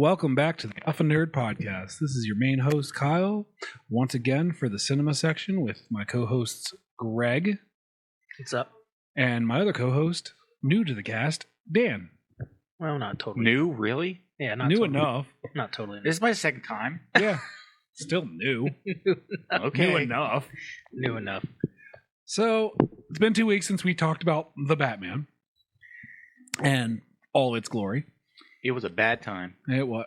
Welcome back to the Alpha Nerd Podcast. This is your main host, Kyle, once again for the cinema section with my co-hosts, Greg. What's up? And my other co-host, new to the cast, Dan. Well, not totally. New? Really? Yeah, not new totally. enough. Not totally. This is my second time. Yeah. Still new. Okay. New enough. New enough. So, it's been 2 weeks since we talked about The Batman and all its glory. It was a bad time. It was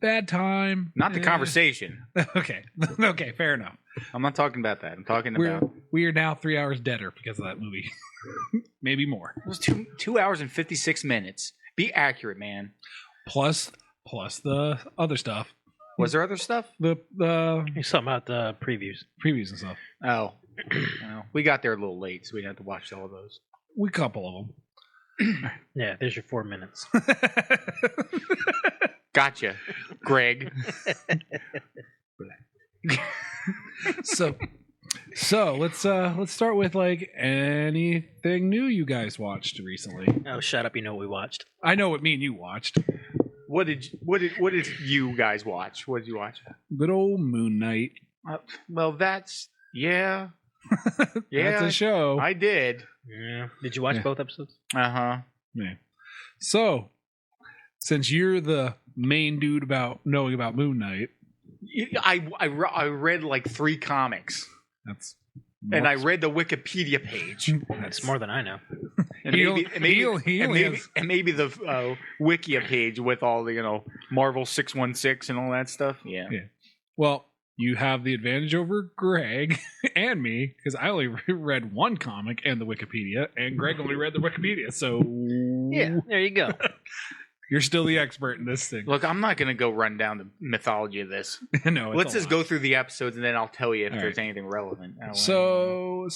bad time. Not the conversation. Okay. Okay, fair enough. I'm not talking about that. I'm talking about... We are now 3 hours deader because of that movie. Maybe more. It was 2 hours and 56 minutes. Be accurate, man. Plus the other stuff. Was there other stuff? The There's something about the previews. previews and stuff. Oh. Well, we got there a little late, so we didn't have to watch all of those. We couple of them. Yeah, there's your 4 minutes. Gotcha, Greg. so let's start with like anything new you guys watched recently. Oh, shut up! You know what we watched. I know what me and you watched. What did you guys watch? What did you watch? Good old Moon Knight. Well, that's yeah. That's a show. I did. Yeah. Did you watch both episodes? Uh-huh. Yeah. So, since you're the main dude about knowing about Moon Knight, I read like 3 comics. that's And I read the Wikipedia page. That's more than I know. And maybe the Wikia page with all the, Marvel 616 and all that stuff. Yeah. Well, you have the advantage over Greg and me because I only read one comic and the Wikipedia, and Greg only read the Wikipedia. So Yeah, there you go. you're still the expert in this thing. Look, I'm not going to go run down the mythology of this. No, Let's just go through the episodes and then I'll tell you if All there's right. anything relevant. So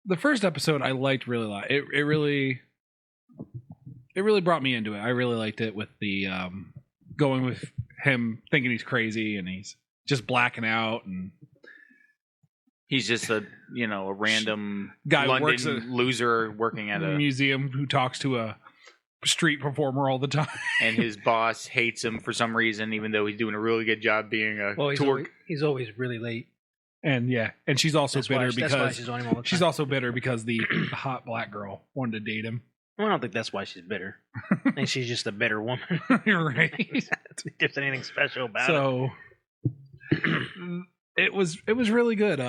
the first episode I liked really a lot. It really brought me into it. I really liked it with the going with him thinking he's crazy and he's just blacking out, and He's just a random guy who London works at loser working at a museum who talks to a street performer all the time. and his boss hates him for some reason, even though he's doing a really good job being a Well, tour. he's always really late. And she's also That's bitter why because she's on him all the time. she's also bitter because the hot black girl wanted to date him. Well, I don't think that's why she's bitter. I think she's just a bitter woman. You're right. I don't think there's anything special about it. So it was really good.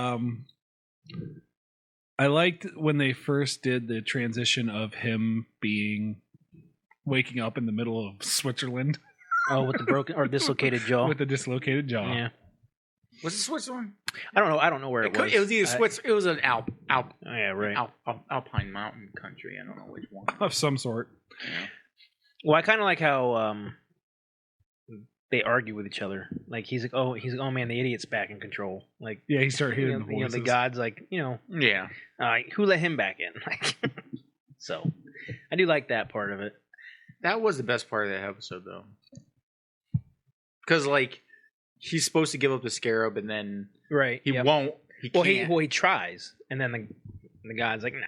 I liked when they first did the transition of him waking up in the middle of Switzerland Oh, with the broken or dislocated jaw. with a dislocated jaw. Yeah. Was it Switzerland? I don't know where it was. It was either Switzerland. It was an Oh, yeah, right. Alpine mountain country. I don't know which one. Of some sort. Yeah. Well, I kind of like how they argue with each other. Like he's like, oh man, the idiot's back in control. Like Yeah, he started hitting the the voices. god's like, Yeah. who let him back in? Like, so I do like that part of it. That was the best part of that episode, though. Because, he's supposed to give up the scarab, and then Right. he won't. He can't. He tries, and then the god's like, no,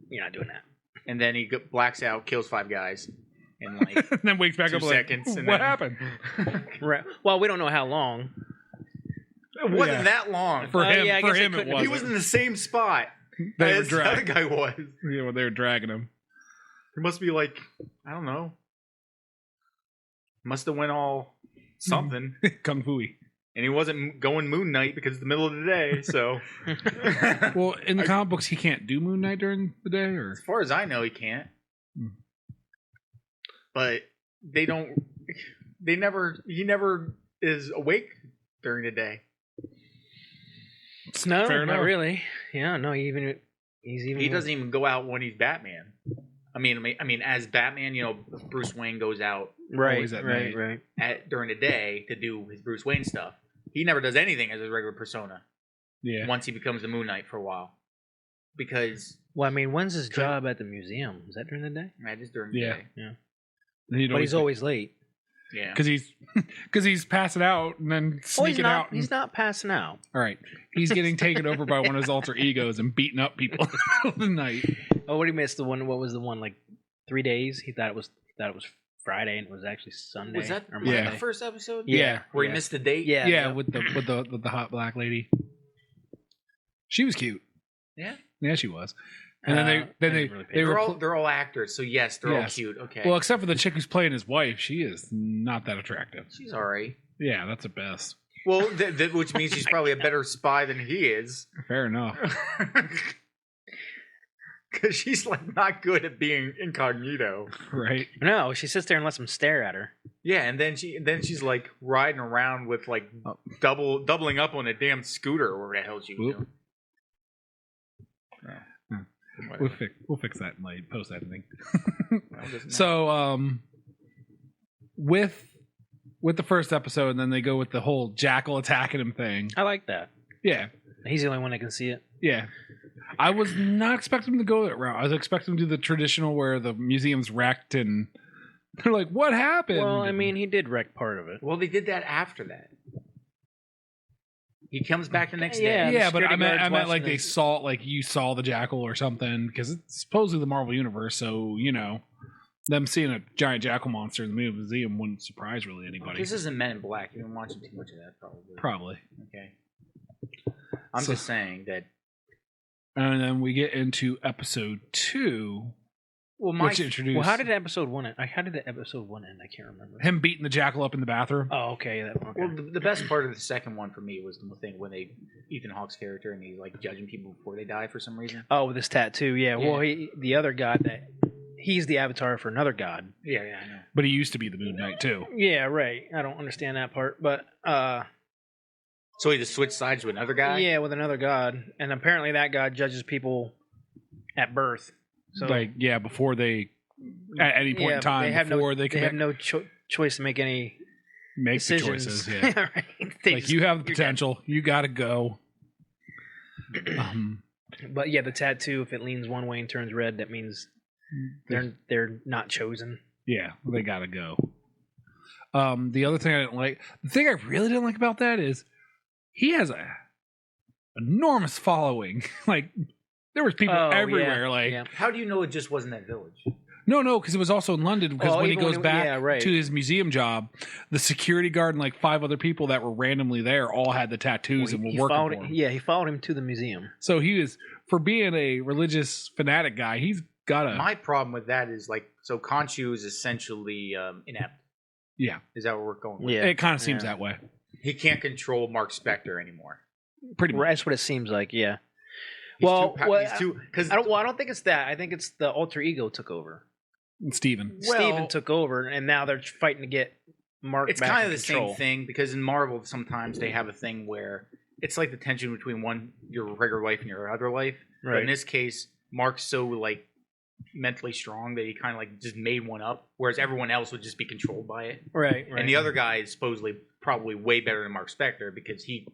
you're not doing that. And then he blacks out, kills 5 guys. And, And then wakes back 2 up seconds, like, and what then- happened? Right. Well, we don't know how long. it wasn't Yeah. that long. For him, yeah, I guess it couldn't- wasn't. He was in the same spot They were as the other dragging. guy was. Yeah, when they were dragging him. It must be I don't know. Must have went all something. Kung Fu-y. And he wasn't going Moon Knight because it's the middle of the day, so. Well, in the comic books, he can't do Moon Knight during the day, or As far as I know, he can't. Hmm. But he never is awake during the day. No, Fair not enough. really. Yeah, no. He He doesn't even go out when he's Batman. I mean, as Batman, Bruce Wayne goes out Right, always at right, night. right. during the day to do his Bruce Wayne stuff. He never does anything as his regular persona yeah. once he becomes the Moon Knight for a while. Because Well, I mean, when's his job at the museum? Is that during the day? just during the Yeah. day. But he's always late. Yeah. because he's passing out and then Oh, he's sneaking not. out. and- He's not passing out. All right, he's getting taken over by one of his alter egos and beating up people in the middle of the night. Oh, what he missed the one. What was the one? Like 3 days. He thought it was Friday and it was actually Sunday. Was that or was that Monday. the first episode? Yeah. Where he missed the date? Yeah. Yeah, with the hot black lady. She was cute. Yeah. Yeah, she was. And then I they didn't really pay they were They're all actors, so yes, they're all Yes. cute. Okay. well, except for the chick who's playing his wife. She is not that attractive. she's all right. Yeah, that's the best. Well, which means she's probably a better spy than he is. Fair enough. Because she's like not good at being incognito. Right. No, she sits there and lets him stare at her. Yeah, and then she's like riding around with like doubling up on a damn scooter or whatever the hell she's Whoop. doing. We'll fix that in like post editing. Well, doesn't matter. So with the first episode, and then they go with the whole jackal attacking him thing. I like that. Yeah. He's the only one that can see it. Yeah. I was not expecting him to go that route. I was expecting him to do the traditional where the museum's wrecked and they're like, what happened? Well, I mean, he did wreck part of it. Well, they did that after that. He comes back the next Yeah, day. yeah, but I security meant guards like watching they this. saw, like you saw the jackal or something, because it's supposedly the Marvel Universe, so, you know, them seeing a giant jackal monster in the museum wouldn't surprise really anybody. This isn't Men in Black. You've been watching too much of that, probably. Probably. Okay. I'm So- just saying that. And then we get into episode 2, Well, which introduced Well, how did episode 1 end? How did the episode 1 end? I can't remember. him beating the jackal up in the bathroom. Oh, okay. Okay. Well, the best part of the second one for me was the thing when Ethan Hawke's character and he's like judging people before they die for some reason. Oh, with this tattoo. Yeah. Yeah. Well, the other god he's the avatar for another god. Yeah, I know. But he used to be the Moon Knight, too. Yeah, right. I don't understand that part, but So he just switched sides with another guy. yeah, with another god, and apparently that god judges people at birth. So Like, yeah, before they, at any point in time, they have before no, they can have no choice to make any make the decisions. choices. Yeah. Right. They Like, just- you have the you're dead. potential. You got to go. But yeah, the tattoo, if it leans one way and turns red, that means they're not chosen. Yeah, they got to go. The other thing I didn't like, the thing I really didn't like about that is he has a enormous following. Like, there was people Oh, everywhere. yeah, Like, yeah. How do you know it just wasn't that village? no, because it was also in London. Because Oh, when he even goes when he- back yeah, right. to his museum job, the security guard and like 5 other people that were randomly there all had the tattoos and were He working followed, for him. yeah, he followed him to the museum. So he was, for being a religious fanatic guy, he's got a My problem with that is like, so Khonshu is essentially inept. yeah. Is that what we're going with? Yeah, It kind of seems yeah. that way, He can't control Mark Spector anymore. pretty much. That's what it seems like. Yeah. He's Well, he's too because I don't think it's that. I think it's the alter ego took over. And Steven. Well- Steven took over, and now they're fighting to get Mark. it's back kind in of the control. same thing because in Marvel sometimes they have a thing where it's like the tension between your regular life and your other life. But in Right. this case, Mark's so like mentally strong that he kind of like just made one up, whereas everyone else would just be controlled by it. Right. And the other guy is supposedly probably way better than Mark Spector because he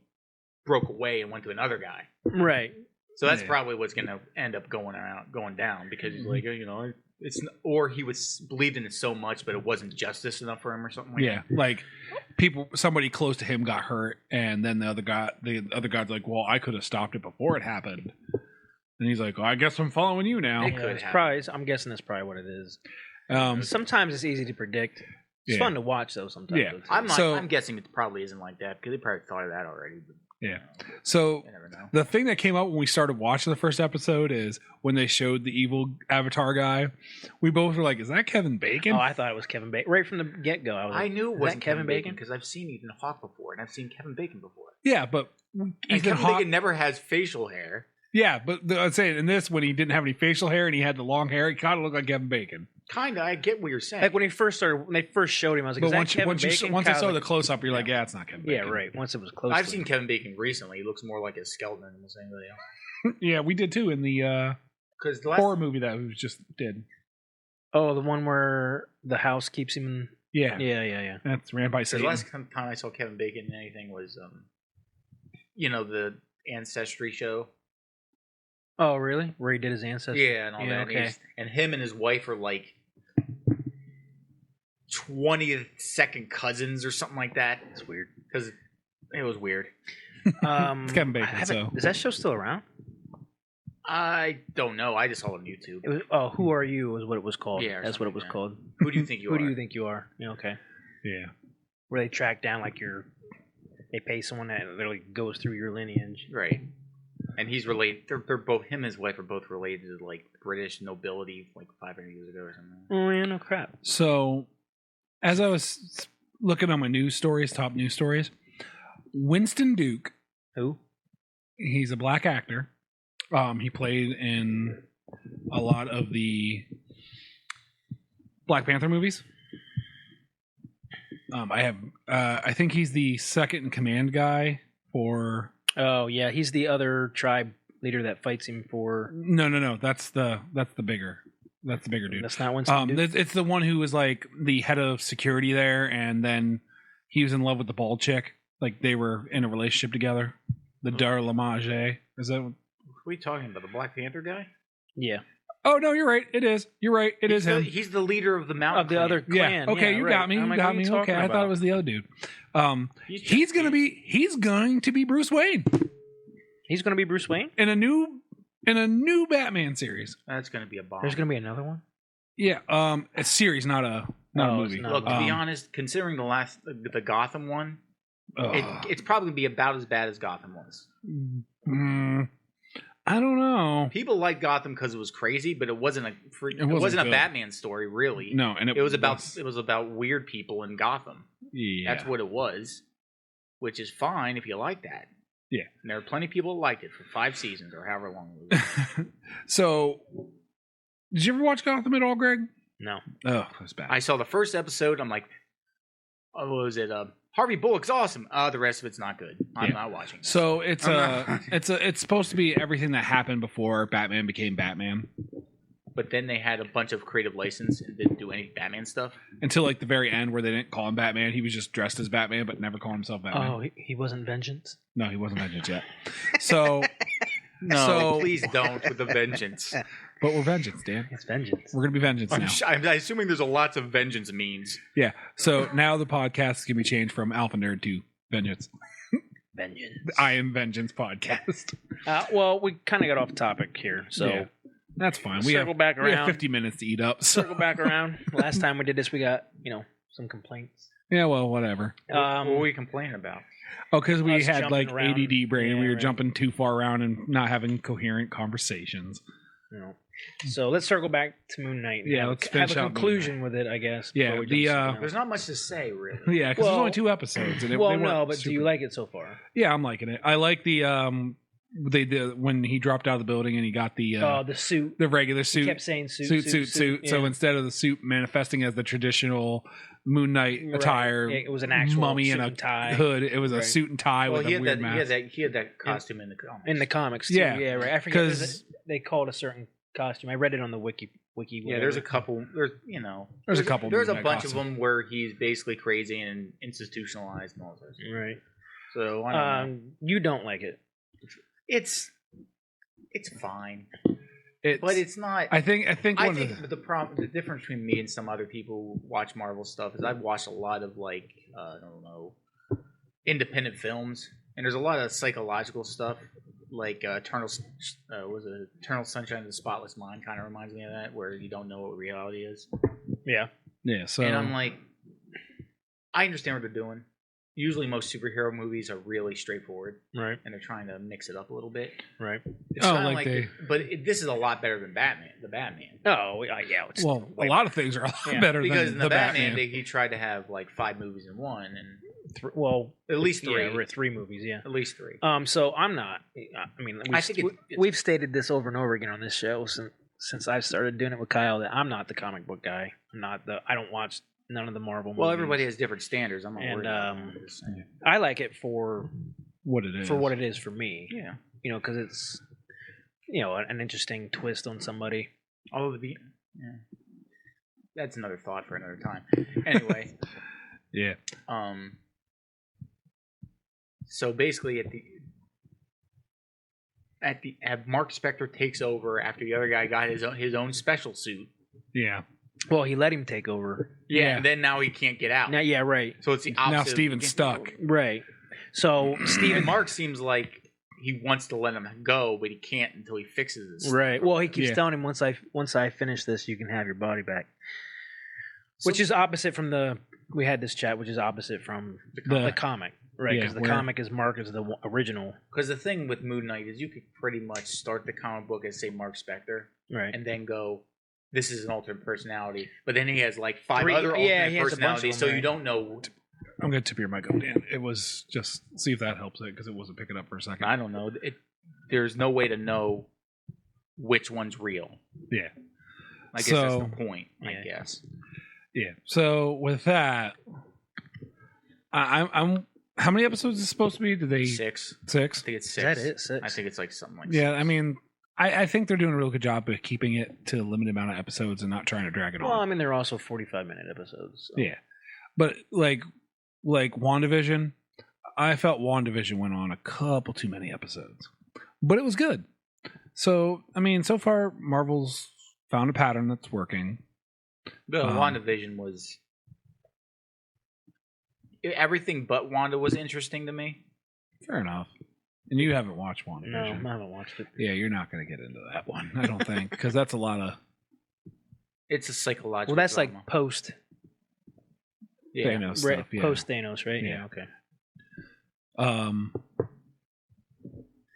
broke away and went to another guy. Right. So that's Yeah. probably what's going to end up going down because he's like, it's or he was believed in it so much, but it wasn't justice enough for him or something like Yeah, like somebody close to him got hurt, and then the other guy's like, "Well, I could have stopped it before it happened." And he's like, "Well, I guess I'm following you now." It Yeah, could it's happen. probably. I'm guessing that's probably what it is. Sometimes it's easy to predict. It's Yeah. fun to watch though. Sometimes. Yeah. though, too. I'm guessing it probably isn't like that because they probably thought of that already. But, Yeah. So you never know. the thing that came up when we started watching the first episode is when they showed the evil Avatar guy. We both were like, "Is that Kevin Bacon?" Oh, I thought it was Kevin Bacon right from the get go. I knew it "Is wasn't that Kevin Bacon because I've seen Ethan Hawke before and I've seen Kevin Bacon before. Yeah, but And Ethan Kevin Hawke. Bacon never has facial hair. Yeah, but I'm saying in this, when he didn't have any facial hair and he had the long hair, he kind of looked like Kevin Bacon. Kinda, I get what you're saying. Like when they first showed him, I was like, But "Is that once Kevin once you Bacon?" once I Kinda saw like- the close up, you're like, "Yeah, it's not Kevin yeah, Bacon." right. Once it was close. I've to seen him. Kevin Bacon recently. He looks more like a skeleton than anybody else. Yeah, we did too in the Because the last horror movie that we just did. Oh, the one where the house keeps him. Yeah, Yeah. that's ran by the Satan. last time I saw Kevin Bacon in anything was, the Ancestry show. Oh, really? Where he did his ancestors? Yeah, and all Yeah, that. okay. And him and his wife are like 20th second cousins or something like that. It's weird. Because it was weird. It's Kevin Bacon, I haven't- so is that show still around? I don't know. I just saw it on YouTube. It was, Who Are You is what it was called. Yeah, that's what it was like that. called. Who do you think you are? Who do you think you are? Yeah, okay. Yeah. Where they track down they pay someone that literally goes through your lineage. Right. And he's related. They're both. Him and his wife are both related to like British nobility, like 500 years ago or something. Oh yeah, no crap. So, as I was looking on my news stories, top news stories, Winston Duke. Who? He's a black actor. He played in a lot of the Black Panther movies. I think he's the second in command guy for. Oh yeah, he's the other tribe leader that fights him for. No. That's the bigger dude. That's not Winston Duke? It's the one who was like the head of security there, and then he was in love with the bald chick. Like they were in a relationship together. The Dar Lamage. Is that? What are you talking about? The Black Panther guy? Yeah. Oh no, you're right. It is. You're right. It is him. He's the leader of the mountain. Of the other clan. Yeah. Okay, you right. got me. You got me. Okay, I thought it was the other dude. He's going to be Bruce Wayne He's going to be Bruce Wayne in a new Batman series. That's going to be a bomb. There's going to be another one. Yeah. A series, not a movie. Look, to be honest, considering the Gotham one, it's probably be about as bad as Gotham was. I don't know. People liked Gotham because it was crazy, but it wasn't a Batman story, really. No, and it was about weird people in Gotham. Yeah, that's what it was, which is fine if you like that. Yeah, and there are plenty of people that liked it for 5 seasons or however long it was. So, did you ever watch Gotham at all, Greg? No. Oh, that's bad. I saw the first episode. I'm like, what was it? Harvey Bullock's awesome. The rest of it's not good. I'm not watching. So it's supposed to be everything that happened before Batman became Batman. But then they had a bunch of creative license and didn't do any Batman stuff until like the very end, where they didn't call him Batman. He was just dressed as Batman, but never called himself Batman. Oh, he wasn't Vengeance. No, he wasn't Vengeance yet. So please don't with the Vengeance. But we're Vengeance, Dan. It's Vengeance. We're gonna be Vengeance now. I'm assuming there's lots of Vengeance memes. Yeah. So now the podcast is gonna be changed from Alpha Nerd to Vengeance. Vengeance. I am Vengeance podcast. Well, we kind of got off topic here, so yeah, that's fine. We have 50 minutes to eat up. So. Circle back around. Last time we did this, we got some complaints. Yeah, well, whatever. What were we complaining about? Oh, because we had like around. ADD brain. Yeah, we were jumping too far around and not having coherent conversations. No. So let's circle back to Moon Knight. Yeah, let's finish have a conclusion with it, I guess. Yeah, there's not much to say really. Yeah, because there's only 2 episodes. And do you like it so far? Yeah, I'm liking it. I like the when he dropped out of the building and he got the suit, the regular suit. He kept saying suit. Yeah. So instead of the suit manifesting as the traditional Moon Knight attire, it was an actual mummy suit and a tie. hood. It was a suit and tie with a weird mask. He had that costume in the comics. In the comics, too. Yeah, right. I forget because they called a certain costume. I read it on the wiki. Yeah, there's a couple. There's a couple. There's a bunch of them where he's basically crazy and institutionalized and all that. Right. So I don't know. You don't like it. It's fine. But it's not. I think the difference between me and some other people who watch Marvel stuff is I've watched a lot of I don't know, independent films, and there's a lot of psychological stuff like Eternal Sunshine of the Spotless Mind kind of reminds me of that, where you don't know what reality is. Yeah. So and I'm like, I understand what they're doing. Usually, most superhero movies are really straightforward, right? And they're trying to mix it up a little bit, right? It's this is a lot better than Batman. The Batman. Oh yeah. A lot of things are a lot better because than the Batman. He tried to have like 5 movies in one, and at least 3. Yeah, 3 movies. Yeah, at least 3. So I'm not. I mean, we've stated this over and over again on this show since I've started doing it with Kyle that I'm not the comic book guy. I don't watch none of the Marvel movies. Well, everybody has different standards. I'm not worried about I like it for what it is. For what it is for me. Yeah. Because it's an interesting twist on somebody. That's another thought for another time. Anyway. Yeah. So basically Mark Spector takes over after the other guy got his own special suit. Yeah. Well, he let him take over. Yeah, and then now he can't get out. Now, yeah, right. So it's the opposite. Now Steven's stuck. Right. So Steven Mark seems like he wants to let him go, but he can't until he fixes this. Right. Well, he keeps telling him once I finish this, you can have your body back. Which is opposite from we had this chat, which is opposite from the comic, right? Because the comic is Mark as the original. Because the thing with Moon Knight is you could pretty much start the comic book as, say, Mark Spector, right, and then go, this is an alternate personality. But then he has like 5 other alternate personalities, so you don't know. I'm going to tip your mic up, Dan. It was just, see if that helps it, because it wasn't picking up for a second. I don't know. There's no way to know which one's real. Yeah. I guess that's the point, I guess. Yeah. So with that, I'm. How many episodes is it supposed to be? Did they 6? 6? I think it's 6. Is that it? 6? I think it's like something like. Yeah. 6. I mean, I think they're doing a real good job of keeping it to a limited amount of episodes and not trying to drag it on. Well, I mean, they're also 45-minute episodes. So. Yeah, but like WandaVision, I felt WandaVision went on a couple too many episodes, but it was good. So I mean, so far Marvel's found a pattern that's working. The WandaVision was everything but Wanda was interesting to me. Fair enough. And you haven't watched WandaVision. No, I haven't watched it. Yeah, you're not going to get into that one, I don't think, because that's a lot of. It's a psychological. Well, that's drama. like post Thanos stuff. Yeah. Post Thanos, right? Yeah. Okay.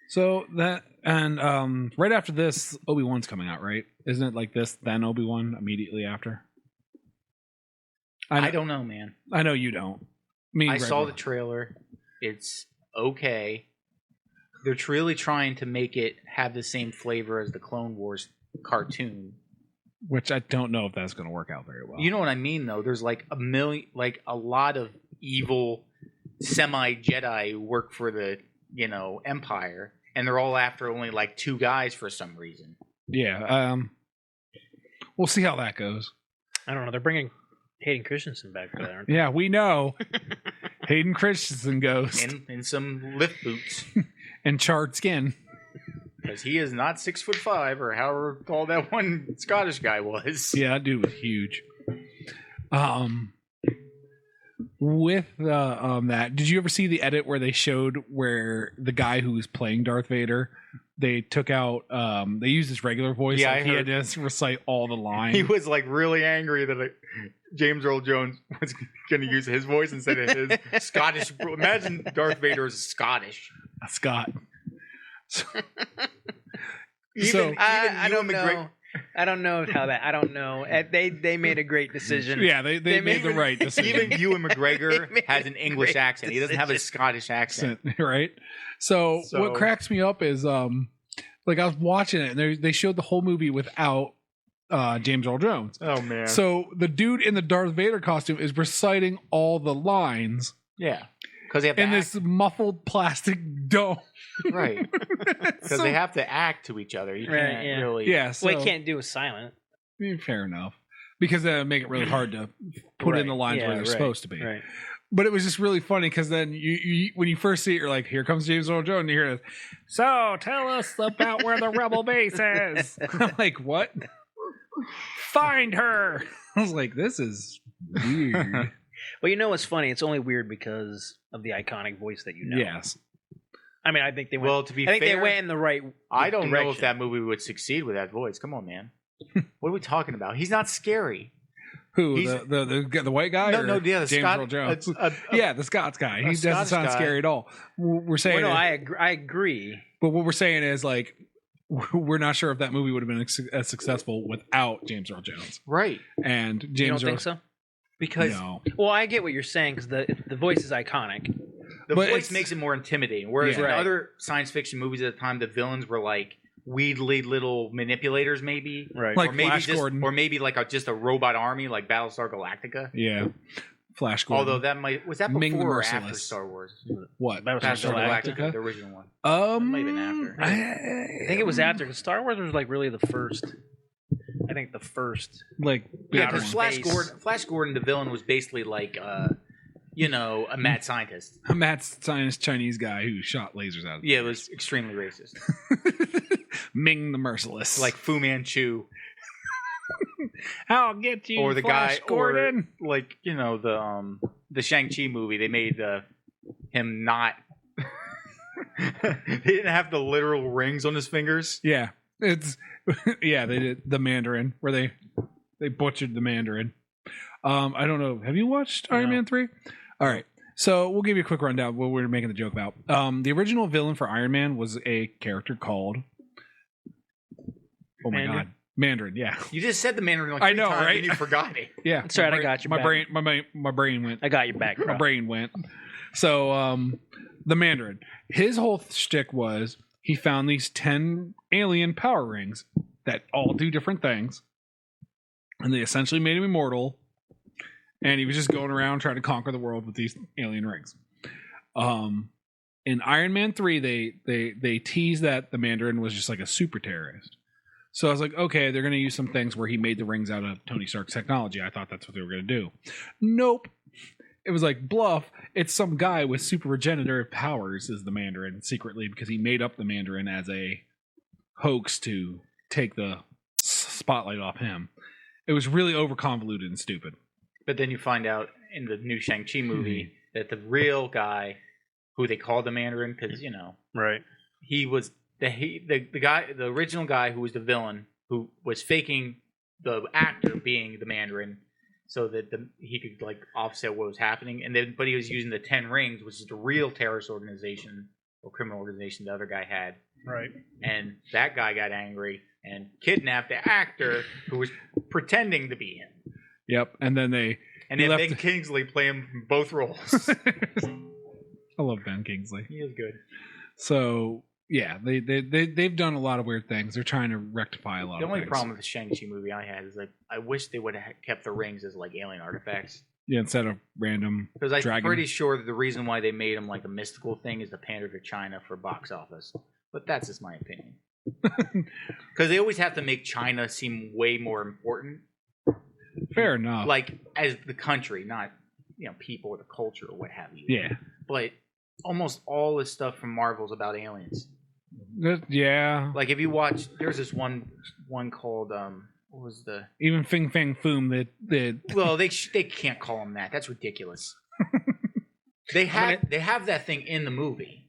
So that and right after this, Obi-Wan's coming out, right? Isn't it like this, then Obi-Wan immediately after? I don't know, man. I know you don't. I saw the trailer. It's okay. They're really trying to make it have the same flavor as the Clone Wars cartoon, which I don't know if that's going to work out very well. You know what I mean, though. There's like a lot of evil semi-Jedi who work for the Empire, and they're all after only like 2 guys for some reason. Yeah. We'll see how that goes. I don't know. They're bringing Hayden Christensen back for that, aren't they? Yeah, we know. Hayden Christensen goes in some lift boots and charred skin, because he is not 6'5" or however tall that one Scottish guy was. Yeah, that dude was huge. With that, did you ever see the edit where they showed where the guy who was playing Darth Vader, they took out, they used his regular voice. Yeah, like he had to recite all the lines. He was like really angry that James Earl Jones was going to use his voice instead of his Scottish. Imagine Darth Vader is Scottish. A Scot. I don't know. I don't know how that. I don't know. They made a great decision. Yeah, they made the right decision. Even Ewan McGregor has an English accent. He doesn't have a Scottish accent, right? So what cracks me up is like I was watching it and they showed the whole movie without James Earl Jones. Oh man! So the dude in the Darth Vader costume is reciting all the lines. Yeah, because they have to in this muffled plastic dome. Right. Because they have to act to each other. You can't really. Yeah. So, well, you can't do a silent. Fair enough. Because that would make it really hard to put in the lines where they're supposed to be. Right. But it was just really funny because then you when you first see it, you're like, here comes James Earl Jones, and you hear this. So tell us about where the rebel base is. I'm like, what? Find her. I was like, this is weird. Well, you know what's funny? It's only weird because of the iconic voice that you know. Yes. I mean, I think they went. Well, to be fair, they went in the right. I don't direction. know if that movie would succeed with that voice. Come on, man. What are we talking about? He's not scary. Who? The white guy? No, the James Earl Jones. Yeah, the Scots guy. He doesn't sound scary at all. We're saying. Well, no, I agree. But what we're saying is like, we're not sure if that movie would have been as successful without James Earl Jones. Right. And James you don't think so? Because well, I get what you're saying because the voice is iconic. The voice makes it more intimidating. Whereas in other science fiction movies at the time, the villains were like wheedly little manipulators, maybe, right? Like or maybe Flash Gordon, or maybe like just a robot army, like Battlestar Galactica. Yeah, Flash Gordon. Although that was that before or after Star Wars? What? Battlestar Galactica, the original one. That might have been after. I think it was after because Star Wars was like really the first. I think the first, like, because Flash Gordon, the villain, was basically like, a mad scientist. A mad scientist Chinese guy who shot lasers out of it was extremely racist. Ming the Merciless. Like Fu Manchu. I'll get you, or the Flash guy, Gordon. Or like, the Shang-Chi movie, they made him not... They didn't have the literal rings on his fingers. Yeah, it's yeah. They did the Mandarin where they butchered the Mandarin. I don't know. Have you watched Iron Man 3? All right. So we'll give you a quick rundown of what we're making the joke about. The original villain for Iron Man was a character called Mandarin. Yeah, You just said the Mandarin like I three know, times right? and you forgot it. yeah. That's right, I got you My back. brain, my brain went. I got your back, My bro. brain went. So the Mandarin, his whole shtick was he found these 10 alien power rings that all do different things, and they essentially made him immortal. And he was just going around trying to conquer the world with these alien rings. In Iron Man 3, they teased that the Mandarin was just like a super terrorist. So I was like, okay, they're going to use some things where he made the rings out of Tony Stark's technology. I thought that's what they were going to do. Nope. It was like bluff. It's some guy with super regenerative powers is the Mandarin secretly because he made up the Mandarin as a hoax to take the spotlight off him. It was really over convoluted and stupid. But then you find out in the new Shang-Chi movie that the real guy, who they called the Mandarin, because Right. he was the guy, the original guy who was the villain, who was faking the actor being the Mandarin, so that he could like offset what was happening. And then, but he was using the 10 rings, which is the real terrorist organization or criminal organization the other guy had. Right. And that guy got angry and kidnapped the actor who was pretending to be him. Yep. And then they had Ben Kingsley play him both roles. I love Ben Kingsley. He is good. So yeah, they've done a lot of weird things. They're trying to rectify a lot of things. The only problem with the Shang-Chi movie I had is like I wish they would have kept the rings as like alien artifacts. Yeah, instead of random because I'm dragon. pretty sure that the reason why they made them like a mystical thing is to pander to China for box office. But that's just my opinion. Because they always have to make China seem way more important. Fair enough. Like as the country, not people or the culture or what have you. Yeah. But almost all this stuff from Marvel's about aliens. Yeah. Like if you watch, there's this one called what was the even Fing Fang Foom that well they can't call him that. That's ridiculous. They have that thing in the movie.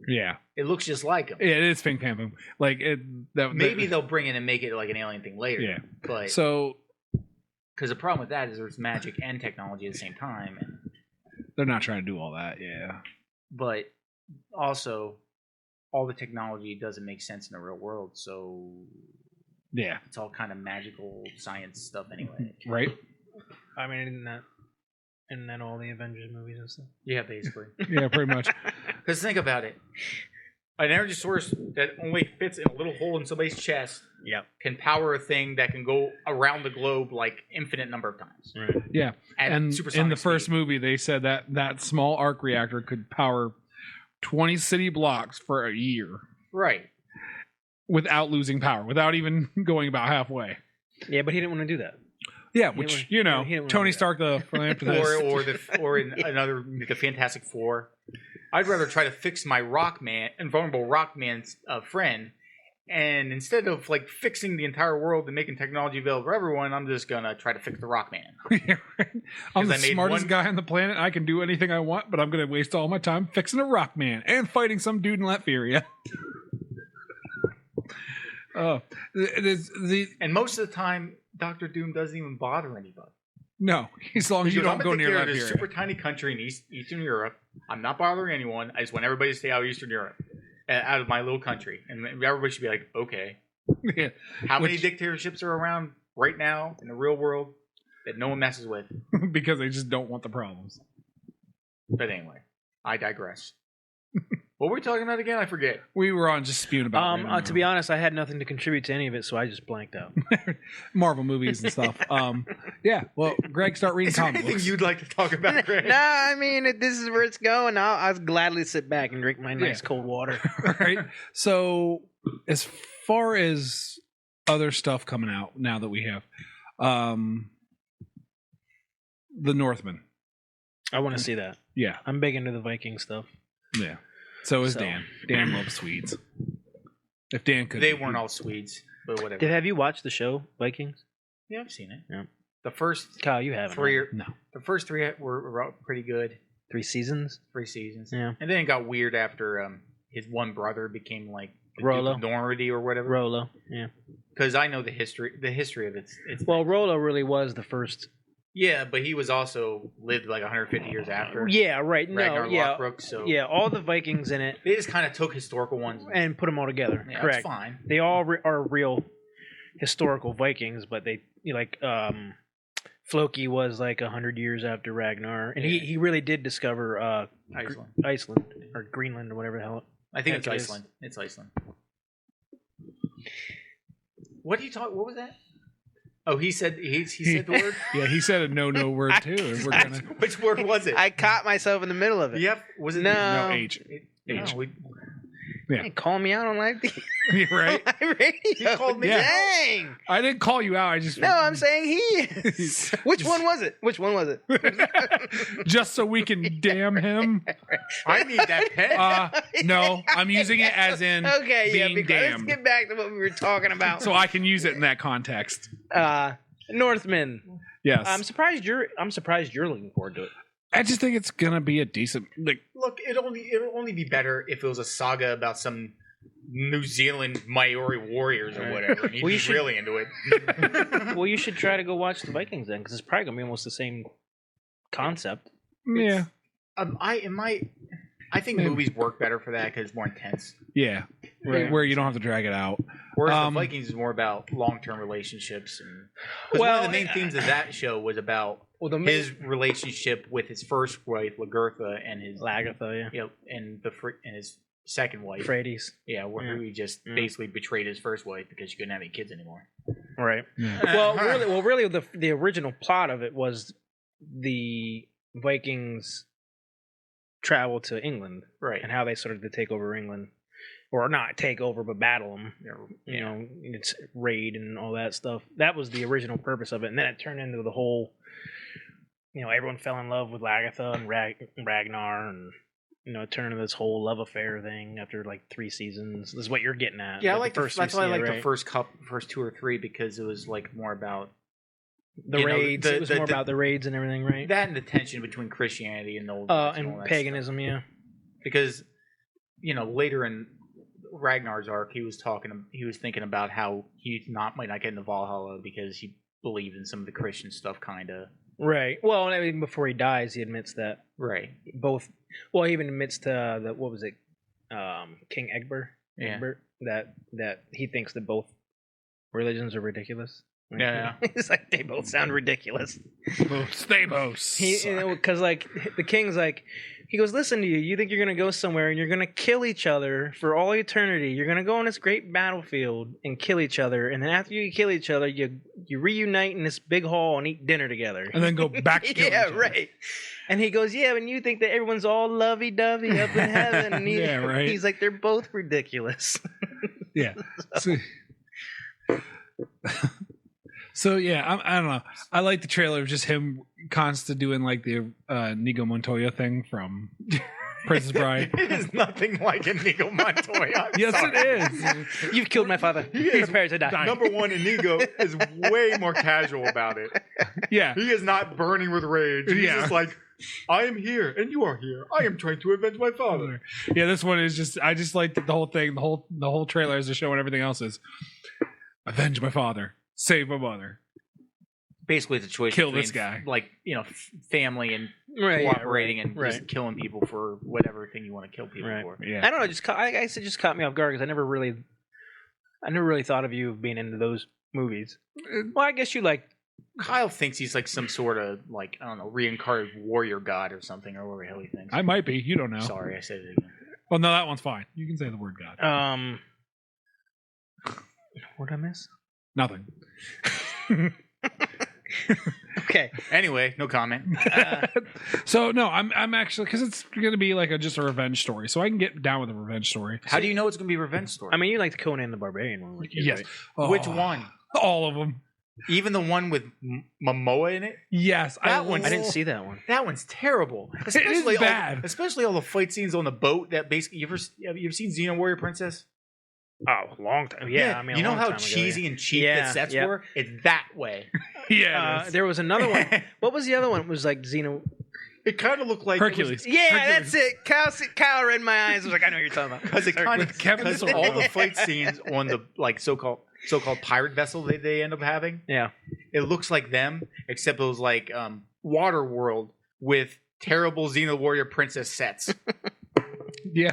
Yeah. It looks just like him. Yeah, it is Fing Fang Foom. Like maybe they'll bring it and make it like an alien thing later. Yeah. But so because the problem with that is there's magic and technology at the same time, and they're not trying to do all that. Yeah. But also, all the technology doesn't make sense in the real world, so yeah, it's all kind of magical science stuff anyway. Right? I mean, isn't that all the Avengers movies and stuff? Yeah, basically. Yeah, pretty much. Because think about it. An energy source that only fits in a little hole in somebody's chest can power a thing that can go around the globe like infinite number of times. Right. Yeah. And in the first speed. movie, they said that small arc reactor could power 20 city blocks for a year. Right. Without losing power, without even going about halfway. Yeah, but he didn't want to do that. Yeah, which, Tony Stark, the philanthropist. or in another, the Fantastic Four. I'd rather try to fix my invulnerable Rockman's friend, and instead of like fixing the entire world and making technology available for everyone, I'm just gonna try to fix the Rockman. Yeah, right. I'm the smartest guy on the planet. I can do anything I want, but I'm gonna waste all my time fixing a Rockman and fighting some dude in Latveria. And most of the time, Dr. Doom doesn't even bother anybody. No, as long as you don't go near Latveria. This super tiny country in Eastern Europe. I'm not bothering anyone. I just want everybody to stay out of Eastern Europe, out of my little country, and everybody should be like, okay. Yeah. How many dictatorships are around right now in the real world that no one messes with? Because they just don't want the problems. But anyway, I digress. What were we talking about again? I forget. We were on just spewing about. To be honest, I had nothing to contribute to any of it, so I just blanked out. Marvel movies and stuff. Yeah. Well, Greg, start reading comic books. Anything you'd like to talk about, Greg? Nah, I mean, this is where it's going. I'll gladly sit back and drink my nice cold water. Right. So, as far as other stuff coming out now that we have, The Northman. I want to see that. Yeah, I'm big into the Viking stuff. Yeah. So is Dan. Dan loves Swedes. If Dan could, they weren't all Swedes, but whatever. Have you watched the show Vikings? Yeah, I've seen it. Yeah. The first Kyle, you haven't. No. The first three were pretty good. 3 seasons. 3 seasons. Yeah. And then it got weird after his one brother became like the Rollo. Duke of Normandy or whatever. Rollo, yeah. Because I know the history of it. Well, Rollo really was the first. Yeah, but he was also lived like 150 years after. Yeah, right. Ragnar No, yeah, Lothbrok, so yeah. All the Vikings in it they just kind of took historical ones and put them all together. yeah, Correct. That's fine. They all are real historical Vikings, but they like Floki was like 100 years after Ragnar, and he really did discover Iceland or Greenland or whatever the hell. I think it's it is. Iceland. It's Iceland. What do you talk? What was that? Oh, he said the word. Yeah, he said a no word too. And we're gonna Which word was it? I caught myself in the middle of it. Yep. Was it No. no H. No, H. Hey, call me out on live TV. Right? Radio. He called me. Yeah. Dang. I didn't call you out. I just No, I'm saying he is. Which one was it? Which one was it? just so we can damn him. I need that pen. No, I'm using it as in Okay, yeah, being because let's damned, get back to what we were talking about. so I can use it in that context. Northmen. Yes, I'm surprised you're looking forward to it. I just think it's gonna be a decent. Like, Look, it'll only be better if it was a saga about some New Zealand Maori warriors or whatever. And he'd Well, you be should- really into it. Well, you should try to go watch the Vikings then, because it's probably gonna be almost the same concept. yeah, I think movies work better for that because it's more intense. yeah, Right. where you don't have to drag it out. Whereas the Vikings is more about long-term relationships, and 'cause one of the main themes of that show was about his relationship with his first wife Lagertha and his Lagertha, yeah, and his second wife, Frades, yeah, where he just basically betrayed his first wife because she couldn't have any kids anymore. right. Yeah. Really, the original plot of it was the Vikings travel to England, Right. and how they started to take over England, or not take over, but battle them. Yeah. You know, it's raid and all that stuff. That was the original purpose of it, and then it turned into the whole. You know, everyone fell in love with Lagertha and Ragnar, and it turned into this whole love affair thing after like 3 seasons. This is what you're getting at. Yeah, I the like first. that's why I like right? the first 2 or 3 because it was like more about The raids. It was more about the raids and everything, right? that and the tension between Christianity and the old all and that paganism, stuff. yeah. Because later in Ragnar's arc, he was thinking about how he might not get into Valhalla because he believed in some of the Christian stuff, kind of. Right. Well, and even before he dies, he admits that Right. both. Well, he even admits to that. What was it? King Egbert. Yeah. Egbert, that he thinks that both religions are ridiculous. Yeah. It's like they both sound ridiculous. Stamos. Because like the king's like, he goes, listen to you. You think you're gonna go somewhere and you're gonna kill each other for all eternity. You're gonna go on this great battlefield and kill each other, and then after you kill each other, you reunite in this big hall and eat dinner together, and then go back to killing each other. right. And he goes, yeah, and you think that everyone's all lovey-dovey up in heaven, and Yeah, right. He's like, they're both ridiculous. Yeah. So yeah, I don't know. I like the trailer of just him constant doing like the Inigo Montoya thing from Princess Bride. It is nothing like Inigo Montoya. Yes, Sorry. it is. You've killed my father. Prepare to die. Number one, Inigo is way more casual about it. Yeah. He is not burning with rage. He's Yeah. just like, I am here and you are here. I am trying to avenge my father. Yeah, this one is just. I just like the whole thing. The whole trailer as a show and everything else is avenge my father, save my mother. Basically, it's a choice. Kill between, this guy. like family and Right, cooperating yeah, and right. just killing people for whatever thing you want to kill people Right. for. Yeah. I don't know. I guess it just caught me off guard because I never really thought of you being into those movies. Well, I guess you like. Kyle thinks he's like some sort of like I don't know reincarnated warrior god or something or whatever the hell he thinks. I might be. You don't know. Sorry, I said it again. Well, no, that one's fine. You can say the word God. What did I miss? Nothing. Okay. Anyway, no comment. So no, I'm actually because it's gonna be like just a revenge story, so I can get down with a revenge story. How do you know it's gonna be a revenge story? I mean, you like the Conan the Barbarian one, like Yes. right? Oh, Which one? All of them. Even the one with Momoa in it? That That one- I didn't see that one. That one's terrible. is bad. Especially all the fight scenes on the boat. That basically, you ever seen Xena Warrior Princess? Oh, a long time. Yeah, I mean, you a know long how time ago, cheesy yeah. and cheap Yeah, the sets yeah. were? It's that way. Yeah. it is. There was another one. What was the other one? It was like It kind of looked like Hercules. That's it. Kyle read my eyes. I was like, I know what you're talking about. Because it kind of Kevin because Sorbo. all the fight scenes on the like so-called pirate vessel they end up having. Yeah. It looks like them, except it was like Water World with terrible Xena Warrior Princess sets. Yeah.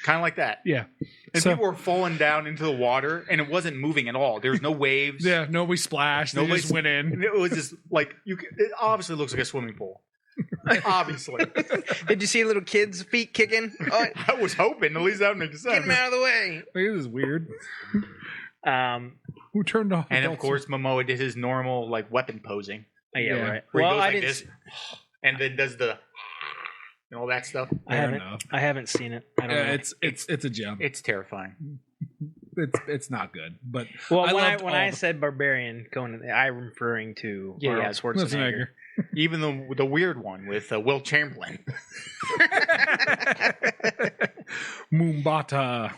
Kind of like that. Yeah. And So- people were falling down into the water, and it wasn't moving at all. There was no waves. Yeah. Nobody splashed. They Nobody just went in. And it was just like it obviously looks like a swimming pool. Obviously. Did you see little kids' feet kicking? Oh, I was hoping at least that would make get sense. him out of the way. This is weird. Um. Who turned off? And of adults? course, Momoa did his normal like weapon posing, Yeah. Yeah. Right. where he Well, goes I like didn't. this, and then does the and all that stuff. I haven't. I haven't seen it. I don't know. It's a gem. It's terrifying. It's not good, but Well, I when loved when all I the- said barbarian, Conan, I'm referring to Yeah, Arnold yeah. Schwarzenegger. Even the weird one with Will Chamberlain. Moombata.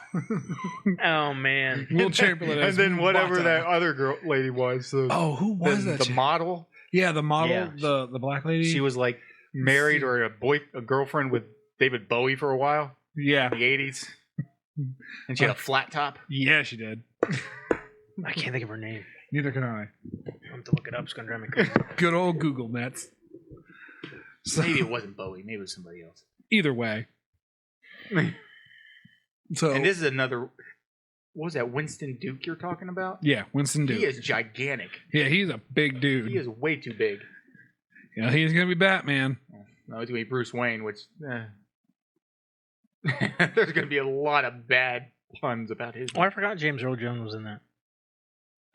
Oh man, Will Chamberlain. and as then whatever Moombata. that other girl lady was. Oh, who was the that? chick? model. Yeah, the model, Yeah. the black lady. She was like married or a girlfriend with David Bowie for a while Yeah, in the 80s. And she had a flat top. yeah, she did. I can't think of her name. Neither can I. I have to look it up. It's gonna drive me crazy. Good old Google Nets. So, Maybe it wasn't Bowie. Maybe it was somebody else. either way. So And this is another. What was that? Winston Duke you're talking about? yeah, Winston Duke. He is gigantic. Yeah, he's a big dude. He is way too big. Yeah, he's gonna be Batman. No, he's going to be Bruce Wayne, which. There's going to be a lot of bad puns about his. Oh, I forgot James Earl Jones was in that.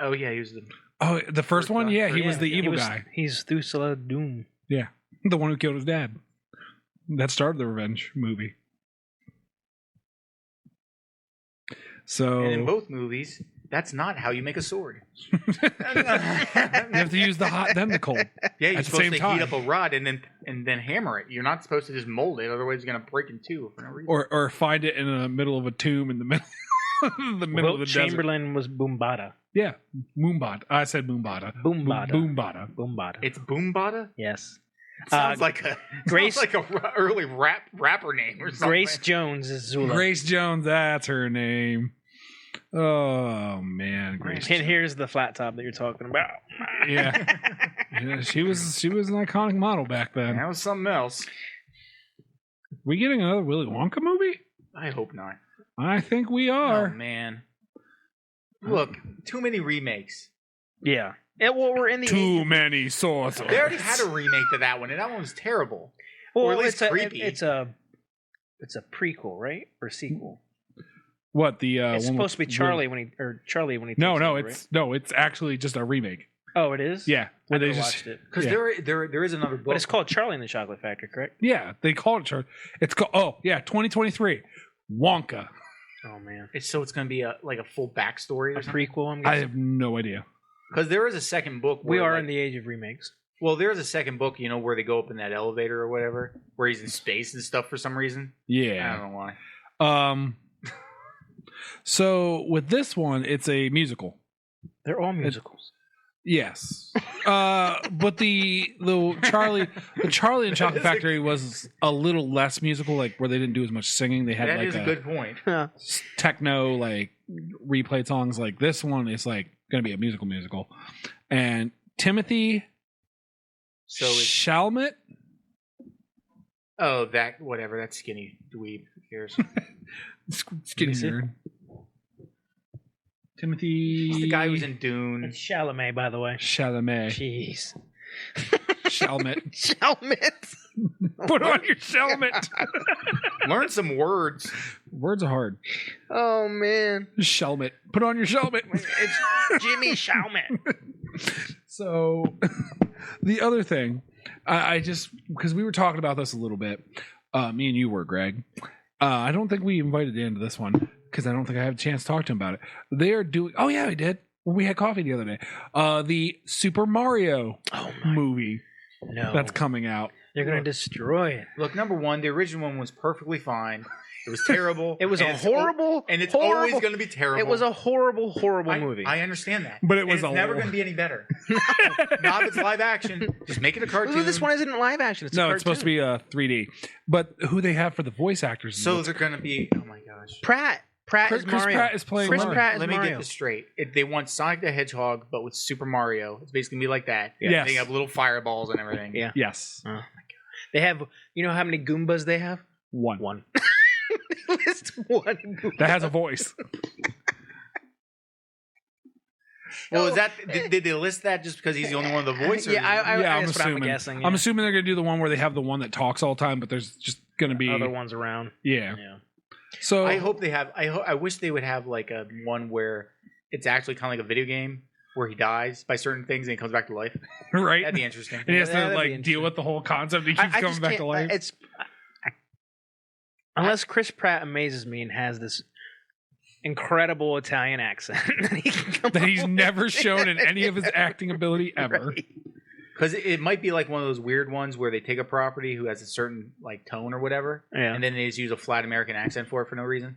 Oh, yeah, he was the. Oh, the first one. guy. Yeah, he was Yeah, the yeah. evil guy, He's Thusela Doom. the one who killed his dad. That started the revenge movie. So And in both movies, that's not how you make a sword. you have to use the hot then the cold. Yeah, you're At the supposed same to time. heat up a rod and then hammer it. You're not supposed to just mold it, otherwise it's going to break in two for no reason. Or find it in the middle of a tomb in the middle the middle of the Wilt desert. Chamberlain was Boombata. Yeah, Moombata. I said Moombata. Boombata. Boombata. Boombata. It's Boombata? Yes. Sounds like a Grace- sounds like a early rapper name or something. Grace Jones is Zula. Grace Jones, that's her name. Oh man, Grace. And here's the flat top that you're talking about. Yeah. Yeah, she was an iconic model back then. That was something else. We getting another Willy Wonka movie? I hope not. I think we Oh are. man. Look, too many remakes. Yeah. Well, we're in the Too many sauces. They already had a remake to that one, and that one was terrible. well, or at least it's creepy. It's a prequel, right, or sequel? What the? It's one supposed to be with Charlie when he. No, takes no, over, it's actually just a remake. right? Oh, it is. Yeah, I where they never just watched it, Because Yeah. there is another book. but it's called Charlie and the Chocolate Factory, correct? yeah they called it Charlie. It's called 2023 Wonka. Oh man, It's going to be a full backstory a or something. prequel. I'm I guessing. have no idea. Because there is a second book. We where, are like- in the age of remakes. Well, there's a second book, where they go up in that elevator or whatever, where he's in space and stuff for some reason. I Yeah. don't know why. So with this one, it's a musical. They're all musicals. Yes. But the Charlie and Chocolate Factory was a little less musical, like where they didn't do as much singing. They had That like is a good point. techno, like replayed songs. Like this one is like going to be a musical. And Timothy So it's Chalamet. that skinny dweeb. Who cares? Skinny Is it? nerd. Timothy. He's the guy who's in Dune. It's Chalamet, by the way. Chalamet. Jeez. Chalamet. Chalamet. Put on your Chalamet. Learn some words. Words are hard. Oh man, Chalamet. Put on your Chalamet. it's Jimmy Chalamet. So, the other thing, I just because we were talking about this a little bit, me and you were, Greg. I don't think we invited you into this one because I don't think I have a chance to talk to him about it. They are doing. Oh yeah, we did. When we had coffee the other day. The Super Mario movie No, that's coming out. they're gonna destroy it. Look, number one, the original one was perfectly fine. It was terrible. It was and a it's horrible, and it's horrible, always going to be terrible. It was a horrible movie. I understand that, But it was it's never going to be any better. Not if it's live action. Just make it a cartoon. Well, this one isn't live action. It's a it's supposed to be 3D. But who they have for the voice actors? So they're going to be. Oh my gosh. Pratt Chris is Mario. Pratt is playing Chris Mario. Pratt is Let me Mario. get this straight. They want Sonic the Hedgehog, but with Super Mario. It's basically gonna be like that. Yes. They have little fireballs and everything. Yeah. Yes. They have. You know how many Goombas they have? One. List one. Goomba. That has a voice. Well, is that did they list that just because he's the only one with a voice? Or Yeah, I'm that's what assuming. I'm guessing. Yeah. I'm assuming they're gonna do the one where they have the one that talks all the time, but there's just gonna be other ones around. Yeah. Yeah. So I hope they have. I wish they would have like a one where it's actually kind of like a video game where he dies by certain things and he comes back to life. right. That'd be interesting. And he has That'd to be like interesting. deal with the whole concept. He keeps I coming just back can't- to life. It's unless Chris Pratt amazes me and has this incredible Italian accent that, he can come that he's up with. never shown in any of his acting ability ever. Right. Because it might be like one of those weird ones where they take a property who has a certain like tone or whatever, Yeah. and then they just use a flat American accent for it for no reason.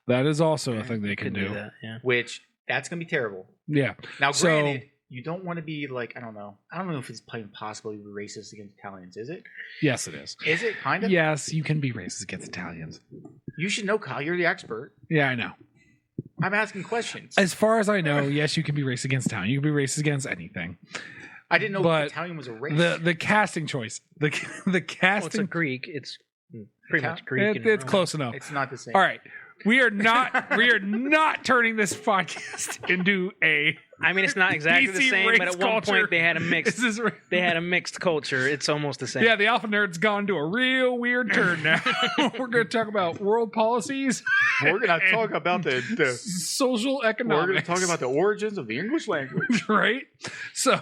That is also a thing they can Could do. that. Yeah. Which that's gonna be terrible. Yeah. Now, So- granted, you don't want to be like I don't know if it's possibly racist against Italians. Is it? Yes, it is. Is it kind of? Yes, you can be racist against Italians. You should know, Kyle. You're the expert. Yeah, I know. I'm asking questions. As far as I know, yes, you can be racist against Italian. You can be racist against anything. I didn't know but Italian was a race. The casting choice, the Well, it's a casting, Greek. It's pretty much Greek. it's and Roman. close enough. It's not the same. All right, we are not turning this podcast into a. I mean, it's not exactly the PC same, but race at one culture. point they had a mixed. This is, mixed culture. It's almost the same. yeah, the Alpha Nerd's gone to a real weird turn now. We're going to talk about world policies, We're gonna talk about the social economics. we're gonna talk about the origins of the English language. right? So,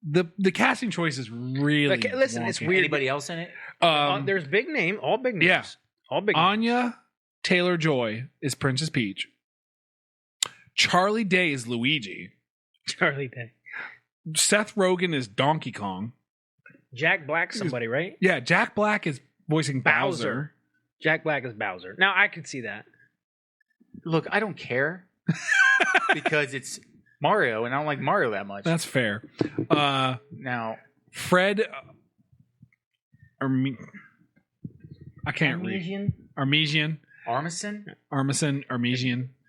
the casting choice is really Okay, listen, it's wonky. weird. Anybody else in it? There's big name, all big names. Yeah. All big names. Anya Taylor-Joy is Princess Peach. Charlie Day is Luigi. Charlie Day. Seth Rogen is Donkey Kong. Jack Black, somebody, right? Yeah, Jack Black is voicing Bowser. Jack Black is Bowser. Now I could see that. Look, I don't care because it's Mario, and I don't like Mario that much. That's fair. Now, Fred. I can't read. Armesian. Armisen.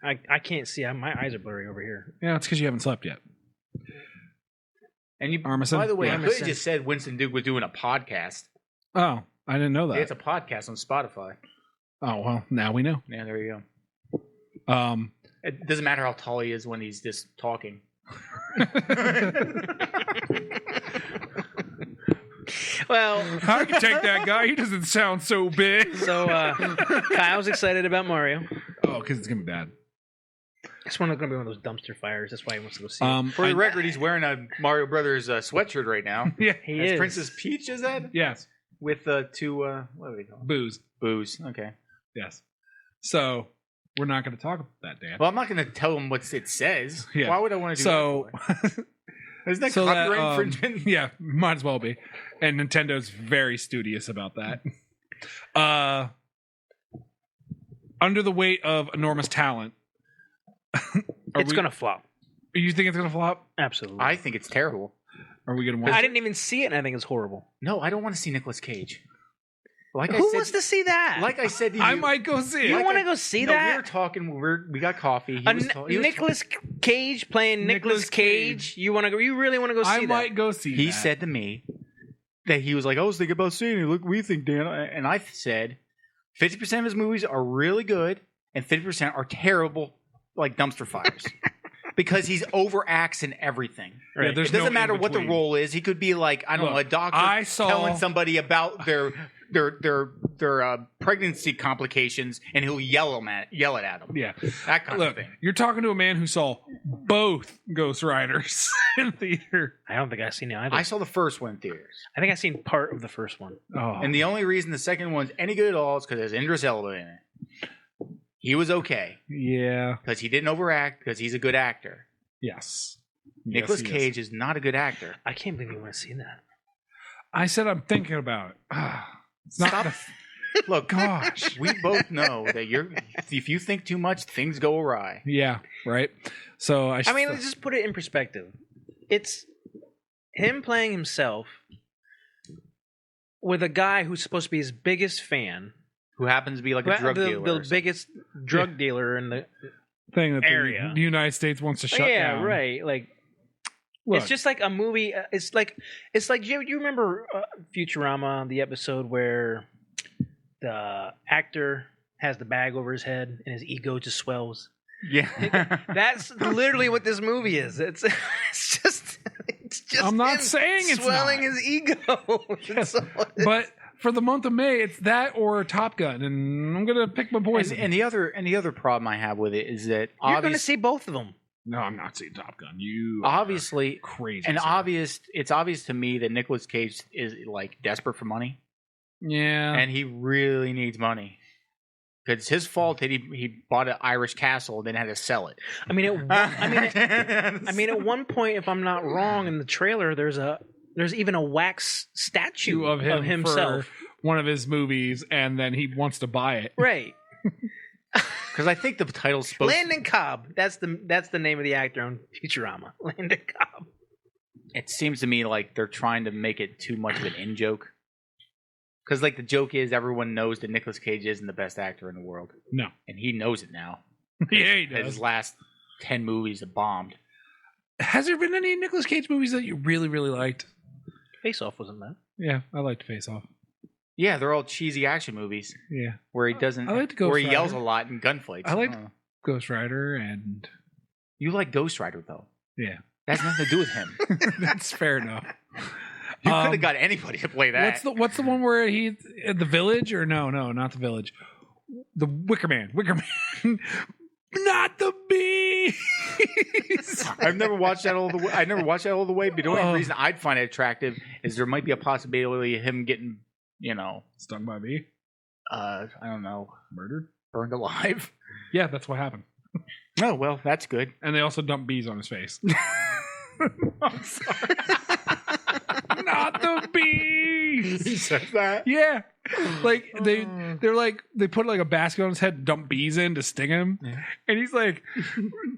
I can't see. My eyes are blurry over here. Yeah, it's because you haven't slept yet. And you, Armisen? by the way, Yeah. you could have just said Winston Duke was doing a podcast. Oh, I didn't know that. It's a podcast on Spotify. Oh, well, now we know. Yeah, there you go. It doesn't matter how tall he is when he's just talking. Well, I can take that guy. He doesn't sound so big. so Kyle's excited about Mario. Oh, because it's going to be bad. This one is going to be one of those dumpster fires. That's why he wants to go see it. For the record, he's wearing a Mario Brothers sweatshirt right now. Yeah. He That's is. Princess Peach, is that? Yes. With two, what do they call them? Booze. Booze. Okay. Yes. So we're not going to talk about that, Dan. Well, I'm not going to tell him what it says. Yeah. Why would I want to do So, that for? Isn't that so that, copyright infringement? yeah, might as well be. And Nintendo's very studious about that. Under the weight of enormous talent. It's going to flop. You think it's going to flop? Absolutely. I think it's terrible. Are we going to watch I it? didn't even see it, and I think it's horrible. No, I don't want to see Nicolas Cage. Like I Who said, wants to see that? like I said to you, I might go see you it. want to go see no, that? We were talking. We got coffee. He was Nicholas Cage playing Nicolas Nicolas Cage. You want to go? You really want to go see I that? might go see He that. said to me that he was like, I was thinking about seeing it. Look, what do you think, Dan? And I said, 50% of his movies are really good, and 50% are terrible, like dumpster fires. Because he's overacts in everything. Yeah, there's It doesn't no matter what the in-between. role is. He could be like, I don't know, a Look, doctor I saw- telling somebody about their pregnancy complications, and he'll yell it at them. Yeah. That kind of Look, thing. you're talking to a man who saw both Ghost Riders in theater. I don't think I've seen it either. I saw the first one in theaters. I think I've seen part of the first one. Oh. And the only reason the second one's any good at all is because there's Idris Elba in it. He was okay yeah. because he didn't overact because he's a good actor. Yes. Nicolas Yes, he is. Cage is not a good actor. I can't believe you want to see that. I said I'm thinking about it. It's not Stop. gonna- Look, Gosh. we both know that if you think too much, things go awry. Yeah, right. So I mean, let's just put it in perspective. It's him playing himself with a guy who's supposed to be his biggest fan, Who happens to be like a drug dealer. The biggest drug dealer in the thing that area. the United States wants to shut down. Yeah, right. Like, Look, it's just like a movie. It's like you remember Futurama, the episode where the actor has the bag over his head and his ego just swells. Yeah. That's literally what this movie is. It's just I'm not him saying it's swelling not. his ego. That's all it is. But for the month of May, it's that or Top Gun, and I'm gonna pick my poison. And the other problem I have with it is that You're going to see both of them. No, I'm not seeing Top Gun. You obviously are crazy. and sir. it's obvious to me that Nicolas Cage is like desperate for money, Yeah, and he really needs money. It's his fault that he bought an Irish castle and then had to sell it. I mean, at one point, if I'm not wrong, in the trailer, there's even a wax statue of himself. for one of his movies, and then he wants to buy it. Right. Because I think the title's supposed Landon Cobb. That's the name of the actor on Futurama. Landon Cobb. It seems to me like they're trying to make it too much of an in joke. Because like the joke is everyone knows that Nicolas Cage isn't the best actor in the world. No. And he knows it now. Yeah, he His does. last 10 movies have bombed. Has there been any Nicolas Cage movies that you really, really liked? Face Off wasn't bad. Yeah, I liked Face Off. Yeah, they're all cheesy action movies Yeah, where he doesn't. I like Ghost where he yells Rider. a lot in gunfights. I like- Oh. Ghost Rider, and You like Ghost Rider though. yeah, That has nothing to do with him. that's fair enough. You could have got anybody to play that. What's the one where he the Village or no, not the Village, the Wicker Man, not the Bees. I've never watched that all the way. I never watched that all the way. But the only Oh. reason I'd find it attractive is there might be a possibility of him getting, Stung by a bee, I don't know, murdered. burned alive. Yeah, that's what happened. Oh well, that's good. And they also dumped bees on his face. I'm sorry. Not the bees. He says that. Yeah, like they put like a basket on his head, dump bees in to sting him, and he's like,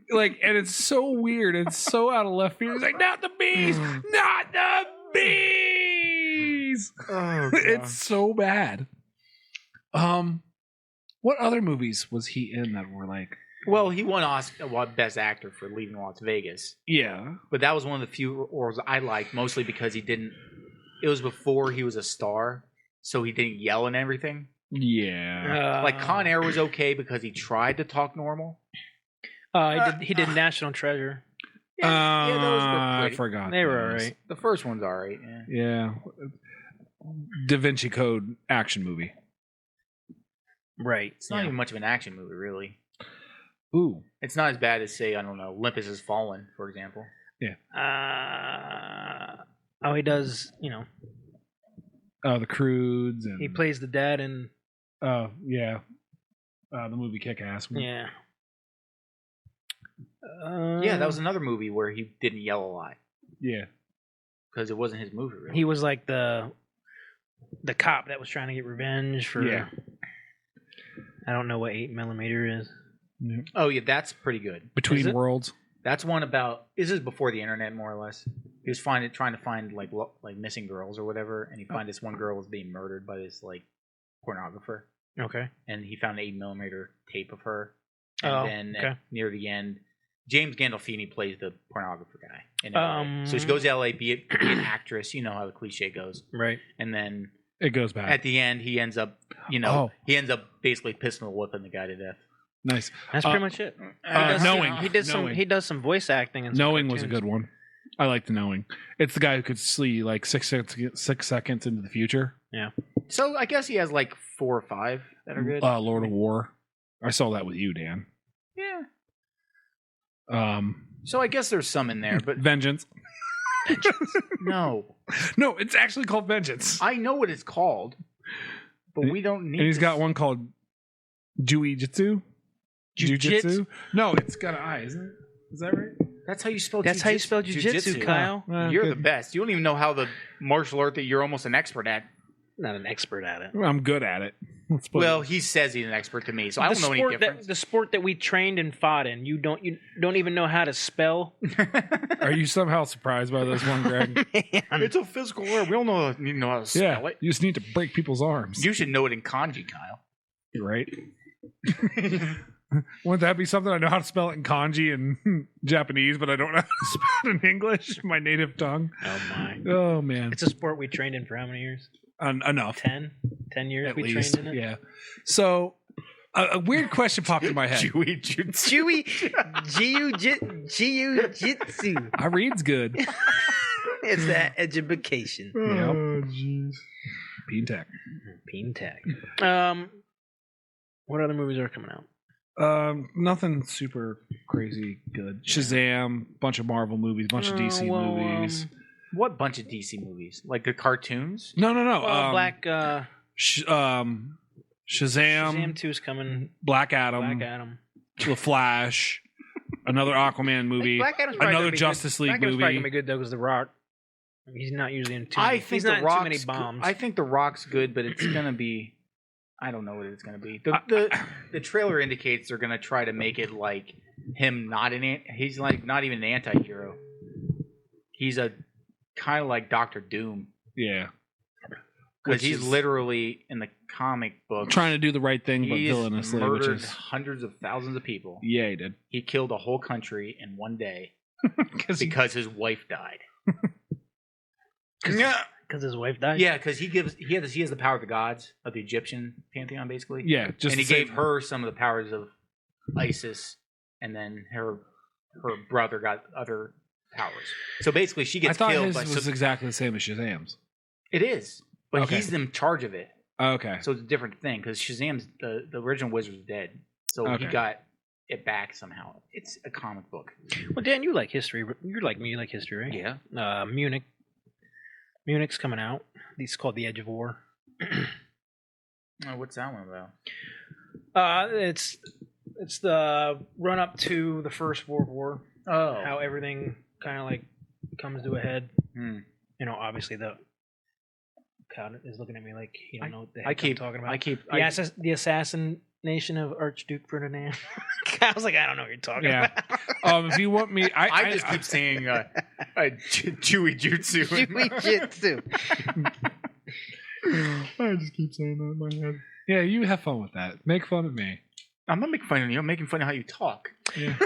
and it's so weird and so out of left field. He's like, not the bees, not the bees. Oh, It's so bad. What other movies was he in that were like? Well, he won Best Actor for Leaving Las Vegas, Yeah, but that was one of the few roles I liked, mostly because he didn't. It was before he was a star, so he didn't yell and everything. yeah. Like Con Air was okay because he tried to talk normal. He did National Treasure. Yeah, those were I pretty. forgot. They were those. alright. The first one's all right. Yeah. Yeah, Da Vinci Code action movie. Right. It's not even much of an action movie, really. Ooh, It's not as bad as, say, I don't know, Olympus Has Fallen, for example. He does. the Croods and He plays the dad in. Oh yeah, the movie Kick Ass. Yeah. Yeah, that was another movie where he didn't yell a lot Yeah, because it wasn't his movie, really. He was like the cop that was trying to get revenge for. Yeah. I don't know what 8mm is. yeah. Oh, yeah, that's pretty good. Is Between it? Worlds. That's one about. This is before the internet, more or less. He was trying to find like missing girls or whatever, and he found this one girl was being murdered by this like pornographer, Okay. and he found an 8mm tape of her. And Oh, then okay. near the end, James Gandolfini plays the pornographer guy. In LA. So she goes to LA, be an actress. You know how the cliche goes. Right. And then It goes back. at the end, he ends up, he ends up basically pistol whipping the guy to death. Nice. That's pretty much it. Knowing. He does some. Knowing. He does some voice acting and some Knowing was a cartoons. good one. I liked Knowing. It's the guy who could see like 6 seconds into the future. So I guess he has like 4 or 5 that are good. Lord of War. I saw that with you, Dan. Yeah. So I guess there's some in there, but Vengeance. no. No, it's actually called Vengeance. I know what it's called, but we don't need And he's to got one called Jiu-Jitsu. Jiu-jitsu? No, it's got an I, isn't it? Is that right? That's how you spell That's how you spell jujitsu, Kyle. You're good. the best. You don't even know how the martial art that you're almost an expert at not an expert at it. I'm good at it. Well, he says he's an expert to me, so I don't know any difference. The sport that we trained and fought in, you don't even know how to spell. Are you somehow surprised by this one, Greg? Man. It's a physical word. We don't know how to spell it. You just need to break people's arms. You should know it in kanji, Kyle. You're right. Wouldn't that be something? I know how to spell it in kanji and Japanese, but I don't know how to spell it in English, my native tongue. Oh my! Oh man, it's a sport we trained in for how many years? Enough. 10 years at we least. trained in it. Yeah. So a weird question popped in my head. Jiu-jitsu. I read's good. It's that education. Oh jeez. Peen Tech. What other movies are coming out? Nothing super crazy good. Shazam, bunch of Marvel movies, bunch of DC movies. What bunch of DC movies? Like the cartoons? No. Shazam Shazam 2's coming. Black Adam. The Flash. Another Aquaman movie. Another Justice League movie. Black Adam's probably gonna be good though, because The Rock. He's not usually in too. He's not in too many bombs. I think The Rock's good, but it's gonna be. I don't know what it's gonna be. The trailer indicates they're gonna try to make it like him he's like not even an anti-hero. He's a kind of like Doctor Doom. Yeah. Because he's literally in the comic book trying to do the right thing, but villainously, murdered hundreds of thousands of people. Yeah, he did. He killed a whole country in one day because his wife died. Because his wife died. Yeah, because he has the power of the gods of the Egyptian pantheon, basically. Yeah, and he gave her some of the powers of Isis, and then her brother got other powers. So basically, she gets killed. I thought his was exactly the same as Shazam's. It is, but he's in charge of it. Okay, so it's a different thing because Shazam's the original wizard's dead, so he got it back somehow. It's a comic book. Well, Dan, you like history. You're like me. You like history, right? Yeah. Munich's coming out. It's called The Edge of War. Oh, what's that one about? It's the run up to the First World War. Oh, how everything kind of like comes to a head. You know, obviously the crowd is looking at me like you don't know what the heck I'm talking about. The assassination of Archduke Ferdinand. I was like, I don't know what you're talking about. If you want me, I just keep saying Jiu-Jitsu. Jiu-Jitsu. I just keep saying that in my head. Yeah, you have fun with that. Make fun of me. I'm not making fun of you. I'm making fun of how you talk. Yeah.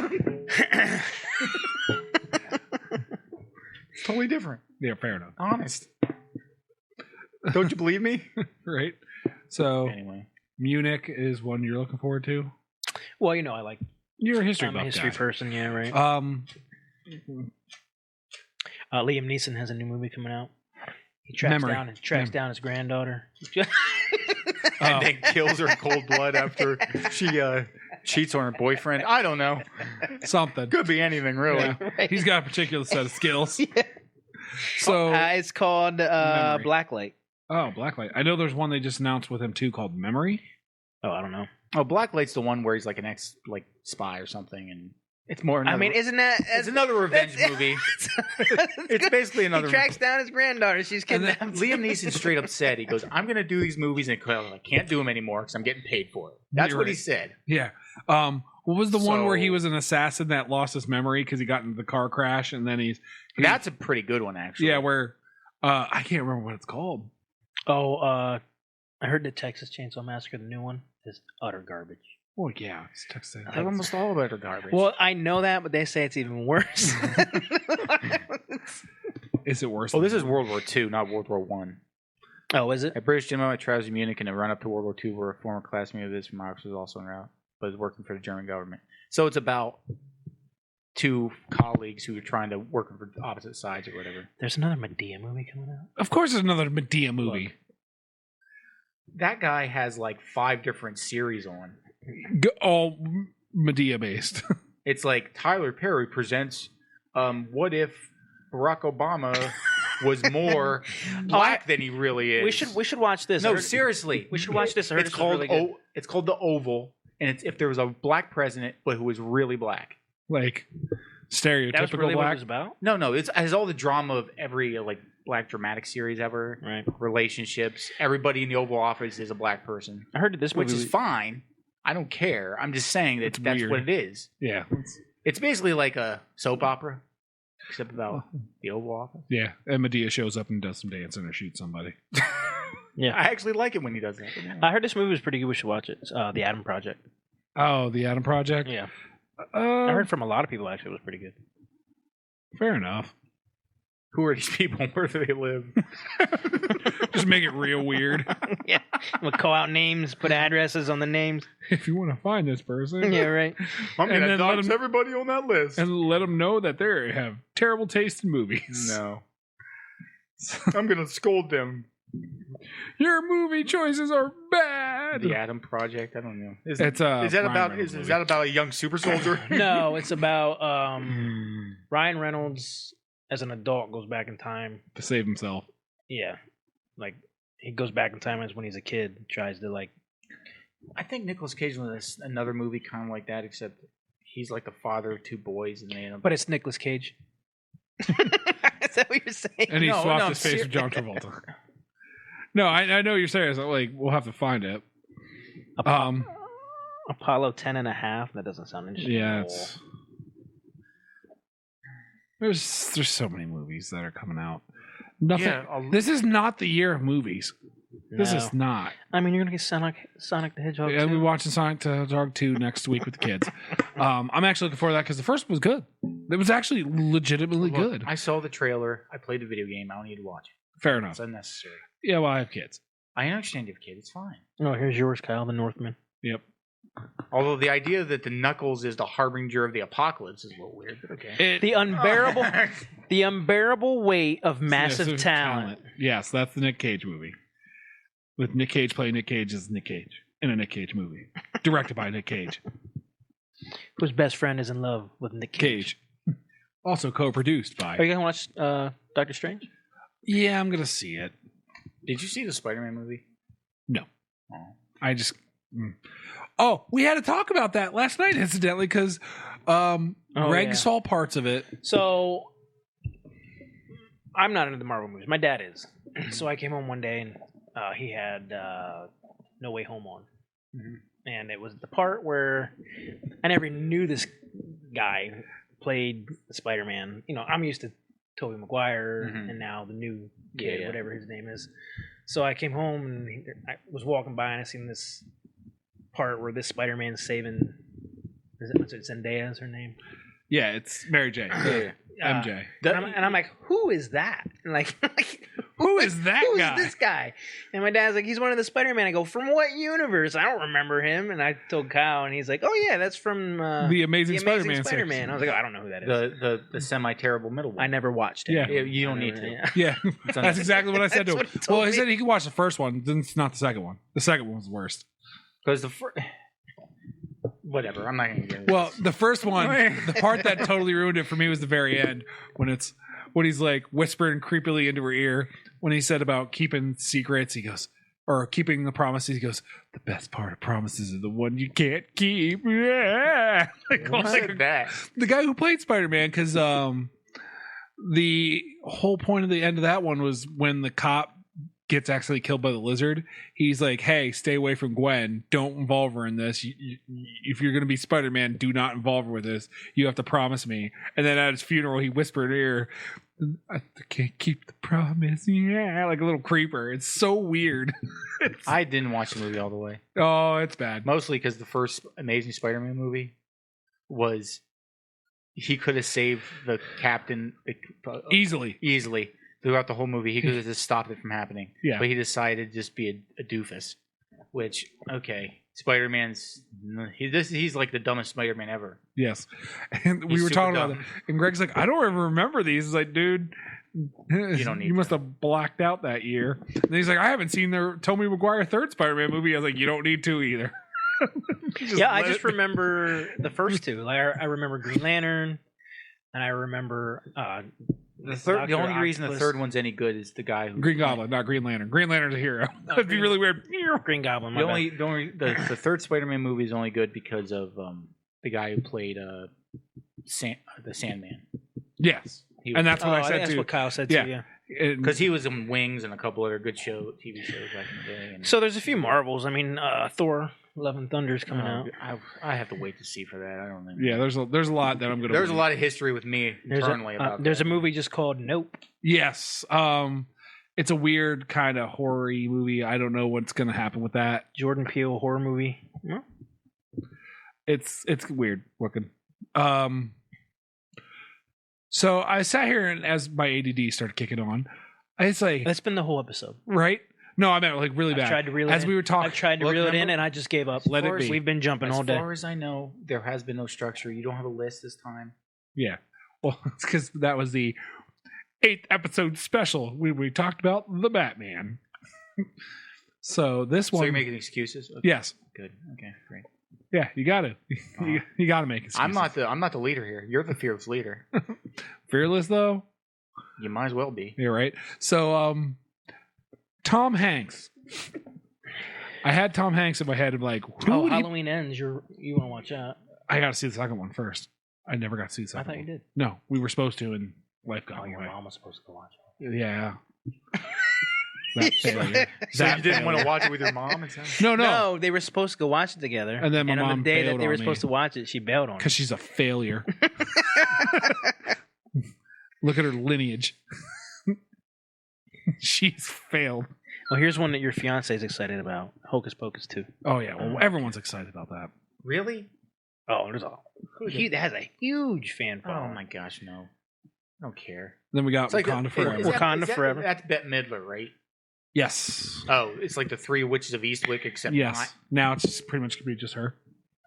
It's totally different. Yeah, fair enough. Honest. Don't you believe me? Right. So anyway, Munich is one you're looking forward to. Well, you know, I like. You're a history. I'm a history person. Yeah, right. Liam Neeson has a new movie coming out. He tracks down his granddaughter. And then kills her in cold blood after she cheats on her boyfriend. I don't know. Something. Could be anything, really. Yeah, right. He's got a particular set of skills. Yeah. So it's called Blacklight. Oh, Blacklight. I know there's one they just announced with him too called Memory. Oh, I don't know. Oh, Blacklight's the one where he's like an spy or something, and it's more. I mean, isn't that? It's another revenge movie. It's basically another. He tracks down his granddaughter. She's kidnapped. Liam Neeson straight up said, "He goes, I'm going to do these movies, and I can't do them anymore because I'm getting paid for it." That's what he said. Yeah. What was the one where he was an assassin that lost his memory because he got into the car crash, and then That's a pretty good one, actually. Yeah, where I can't remember what it's called. Oh, I heard the Texas Chainsaw Massacre, the new one, is utter garbage. Oh yeah, it's Texas. They're almost all utter garbage. Well, I know that, but they say it's even worse. Is it worse? Oh, this is World War II, not World War I. Oh, is it? A British general travels to Munich in a run-up to World War II, where a former classmate of his from Oxford was also en route, but is working for the German government. So it's about two colleagues who are trying to work for opposite sides or whatever. There's another Medea movie coming out. Of course, there's another Medea movie. Look, that guy has like 5 different series on. All Medea based. It's like Tyler Perry presents what if Barack Obama was more black than he really is. We should watch this. No, seriously. We should watch this. It's called it's called The Oval, and it's if there was a black president but who was really black. Like stereotypical That's really black. what it was about? No, it has all the drama of every black dramatic series ever. Right. Relationships. Everybody in the Oval Office is a black person. I heard that this movie which is fine. I don't care. I'm just saying that that's weird. what it is. Yeah. It's basically like a soap opera, except about the Oval Office. Yeah. And Medea shows up and does some dancing or shoots somebody. Yeah. I actually like it when he does that. I heard this movie was pretty good. We should watch it. The Adam Project. Oh, the Adam Project? Yeah. I heard from a lot of people actually it was pretty good. Fair enough. Who are these people? Where do they live? Just make it real weird. Yeah. We'll call out names, put addresses on the names. If you want to find this person. Yeah, right. I'm And going to then let dox him- everybody on that list. And let them know that they have terrible taste in movies. No. I'm going to scold them. Your movie choices are bad. The Adam Project? I don't know. Is It's that Ryan about Reynolds is movie. that about a young super soldier? No, it's about Ryan Reynolds as an adult goes back in time. To save himself. Yeah. Like he goes back in time as when he's a kid, tries to like I think Nicolas Cage was another movie kind of like that, except he's like the father of two boys, and they end up. but it's Nicolas Cage. Is that what you're saying? And he No, swapped no, his face with John Travolta. No, I know what you're saying. So, like, we'll have to find it. Apollo 10 and a half? That doesn't sound interesting. Yeah, at it's, there's so many movies that are coming out. Nothing. Yeah, This is not the year of movies. all. This No. is not. I mean, you're gonna get Sonic the Hedgehog. Yeah, too. we're watching Sonic the Hedgehog 2 next week with the kids. I'm actually looking forward to that because the first one was good. It was actually legitimately Look, good. I saw the trailer. I played the video game. I don't need to watch it. Fair enough. It's unnecessary. Yeah, well, I have kids. I understand you have kids. It's fine. Oh, here's yours, Kyle, the Northman. Yep. Although the idea that the Knuckles is the harbinger of the apocalypse is a little weird, but okay. The unbearable weight of massive Yes, talent. Yes, that's the Nick Cage movie. With Nick Cage playing Nick Cage as Nick Cage in a Nick Cage movie. Directed by Nick Cage. Whose best friend is in love with Nick Cage. Cage. Also co-produced Are by. you gonna watch Doctor Strange? Yeah, I'm going to see it. Did you see the Spider-Man movie? No. Oh. I just. Oh, we had to talk about that last night, incidentally, because Greg yeah. saw parts of it. So I'm not into the Marvel movies. My dad is. So I came home one day and he had No Way Home on. Mhm. And it was the part where I never knew this guy who played Spider-Man. You know, I'm used to Tobey Maguire Mhm. and now the new kid, Yeah. whatever his name is. So I came home and I was walking by and I seen this part where this Spider-Man's saving. What's it, Zendaya is her name? Yeah, it's Mary J. MJ. And I'm like, who is that? And like, Who is that who guy? is this guy? And my dad's like, he's one of the Spider-Man. I go, from what universe? I don't remember him. And I told Kyle, and he's like, oh yeah, that's from The Amazing Spider-Man. Spider-Man. I was like, oh, I don't know who that is. The semi-terrible middle one. I never watched it. Yeah. You don't need to. Yeah. Yeah, It's that's exactly what I said to him. That's what he told Well, he me. said he could watch the first one, then it's not the second one. The second one was worst. Because whatever. I'm not going to get into Well, this. the first one, the part that totally ruined it for me was the very end when he's like whispering creepily into her ear when he said about keeping secrets. He goes, or keeping the promises. He goes, the best part of promises are the one you can't keep. Yeah, like, Who said that? the guy who played Spider-Man, because the whole point of the end of that one was when the cop gets actually killed by the lizard. He's like, hey, stay away from Gwen. Don't involve her in this. If you're going to be Spider-Man, do not involve her with this. You have to promise me. And then at his funeral, he whispered in her ear, I can't keep the promise. Yeah, like a little creeper. It's so weird. I didn't watch the movie all the way. Oh, it's bad. Mostly because the first Amazing Spider-Man movie was he could have saved the captain Easily. easily throughout the whole movie. He could have just stopped it from happening. Yeah. But he decided to just be a doofus. Which, okay, Spider-Man's he's like the dumbest Spider-Man ever. Yes. And we He's were super talking about dumb. it. And Greg's like, I don't ever remember these. It's like, dude, you don't need you must to. have blacked out that year. And he's like, I haven't seen the Tobey Maguire third Spider-Man movie. I was like, you don't need to either. Yeah, I let just it- remember the first two. Like, I remember Green Lantern, and I remember The only reason the Octopus. third one's any good is the guy who Green Goblin, not Green Lantern. Green Lantern's a hero. That'd be Green- really weird. Green Goblin. The the third Spider-Man movie is only good because of the guy who played the Sandman. Yes. He And that's what I think said that's too. what Kyle said Yeah. too. Yeah. Because he was in Wings and a couple other good TV shows back in the day. And So there's a few Marvels. I mean, Thor: Love and Thunder is coming out. I have to wait to see for that. I don't know. Yeah, there's a lot that I'm gonna. There's a lot of history with me internally about. There's that. a movie just called Nope. Yes. It's a weird kind of horror-y movie. I don't know what's gonna happen with that. Jordan Peele horror movie. Yeah. It's weird looking. So I sat here and as my ADD started kicking on, it's like That's been the whole episode. right. No, I meant like really bad. I've tried to reel it as in. we were talking. I've tried to reel it in, and I just gave up. Let it be. We've been jumping all day. As far as I know, there has been no structure. You don't have a list this time. Yeah. Well, it's because that was the 8th episode special. We talked about the Batman. So this one. So you're making excuses? Okay. Yes. Good. Okay. Great. Yeah, you got to. You got to make it. I'm not the leader here. You're the fearless leader. Fearless though. You might as well be. You're right. So Tom Hanks. I had Tom Hanks in my head of like, who would Halloween Ends. You want to watch that? I got to see the second one first. I never got to see the second one. I thought you did. No, we were supposed to, and life got Oh, your away. mom was supposed to go watch it. Yeah. That failure. So That you didn't want to failure. watch it with your mom? No. No, they were supposed to go watch it together. And then my on mom the day bailed that they were on me. supposed to watch it, she bailed on Because it. she's a failure. Look at her lineage. She's failed. Well, here's one that your fiance is excited about: Hocus Pocus 2. Oh yeah, well everyone's excited about that. Really? Oh, there's that has a huge fan Oh following. my gosh, no. I don't care. Then we got It's like Wakanda Forever. Wakanda Forever. That's Bette Midler, right? Yes. Oh, it's like the Three Witches of Eastwick, except Yes. not. Now it's just pretty much gonna be just her.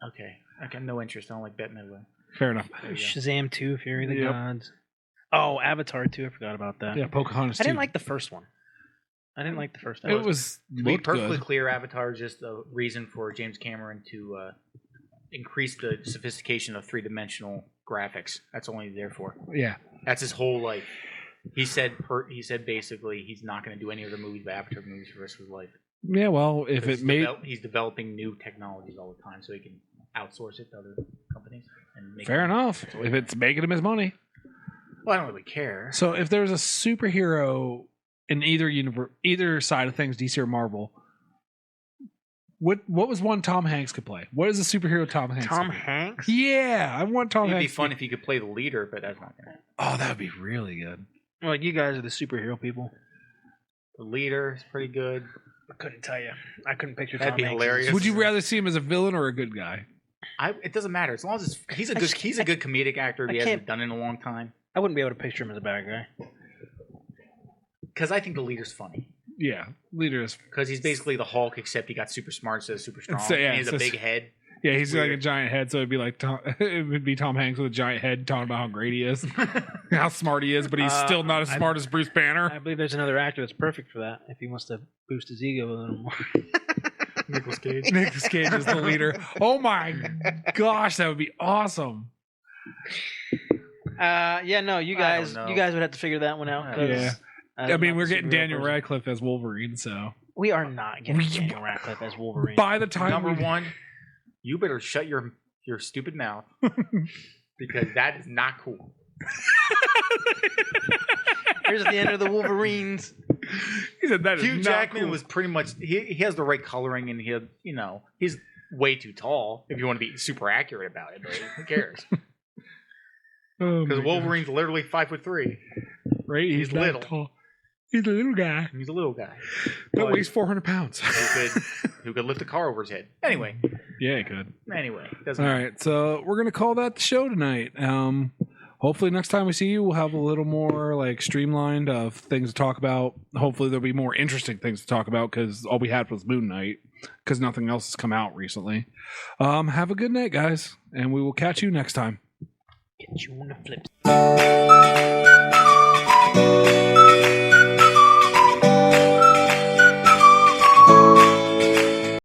Okay. I got no interest. I don't like Bette Midler. Fair enough. There you go. Shazam 2, Fury of the Yep. Gods. Oh, Avatar 2. I forgot about that. Yeah, Pocahontas. I didn't too. like the first one. I didn't like the first It one. was To be looked perfectly good. clear, Avatar is just a reason for James Cameron to increase the sophistication of three-dimensional graphics. That's only there for. Yeah. That's his whole life. He said basically he's not going to do any other movies but Avatar movies for the rest of his life. Yeah. Well, if it made he's developing new technologies all the time, so he can outsource it to other companies and make fair enough, if it's making him his money. Well, I don't really care. So if there's a superhero in either side of things, DC or Marvel, what was one Tom Hanks could play? What is a superhero Tom Hanks? Tom could play? Hanks? Yeah, I want Tom It'd be Hanks. fun if he could play the leader, but that's not going to. Oh, that would be really good. Well, you guys are the superhero people. The leader is pretty good. I couldn't tell you. I couldn't picture That'd Tom be Hanks. hilarious. Would you rather see him as a villain or a good guy? It doesn't matter as long as he's a good comedic actor. He hasn't done it in a long time. I wouldn't be able to picture him as a bad guy. Because I think the leader's funny. Yeah, leader is. Because he's basically the Hulk, except he got super smart instead of super strong. So, yeah, and he has so a big head. Yeah, he's Weird. like a giant head, so it'd be like it would be Tom Hanks with a giant head talking about how great he is, how smart he is, but he's still not as smart as Bruce Banner. I believe there's another actor that's perfect for that if he wants to boost his ego a little more. Nicolas Cage. Nicolas Cage is the leader. Oh my gosh, that would be awesome. Yeah, no, you I guys don't know. would have to figure that one out. 'cause Yeah. I'm I mean, not we're a getting superhero Daniel person. Radcliffe as Wolverine, so We are not getting Daniel Radcliffe as Wolverine. by the time Number one, you better shut your stupid mouth because that is not cool. Here's the end of the Wolverines. he said that is Hugh not Jackman cool. was pretty much he has the right coloring and he's way too tall if you want to be super accurate about it, but who cares? Oh Because my Wolverine's literally 5'3". gosh. Right? He's not little. tall. He's a little guy He's a little guy that But weighs 400 pounds. who could lift a car over his head. Anyway, Yeah, he could. doesn't All matter. right, so we're gonna call that the show tonight. Hopefully next time we see you, we'll have a little more like streamlined of things to talk about. Hopefully there'll be more interesting things to talk about because all we had was Moon Knight because nothing else has come out recently. Have a good night, guys, and we will catch you next time. Get you on the flip.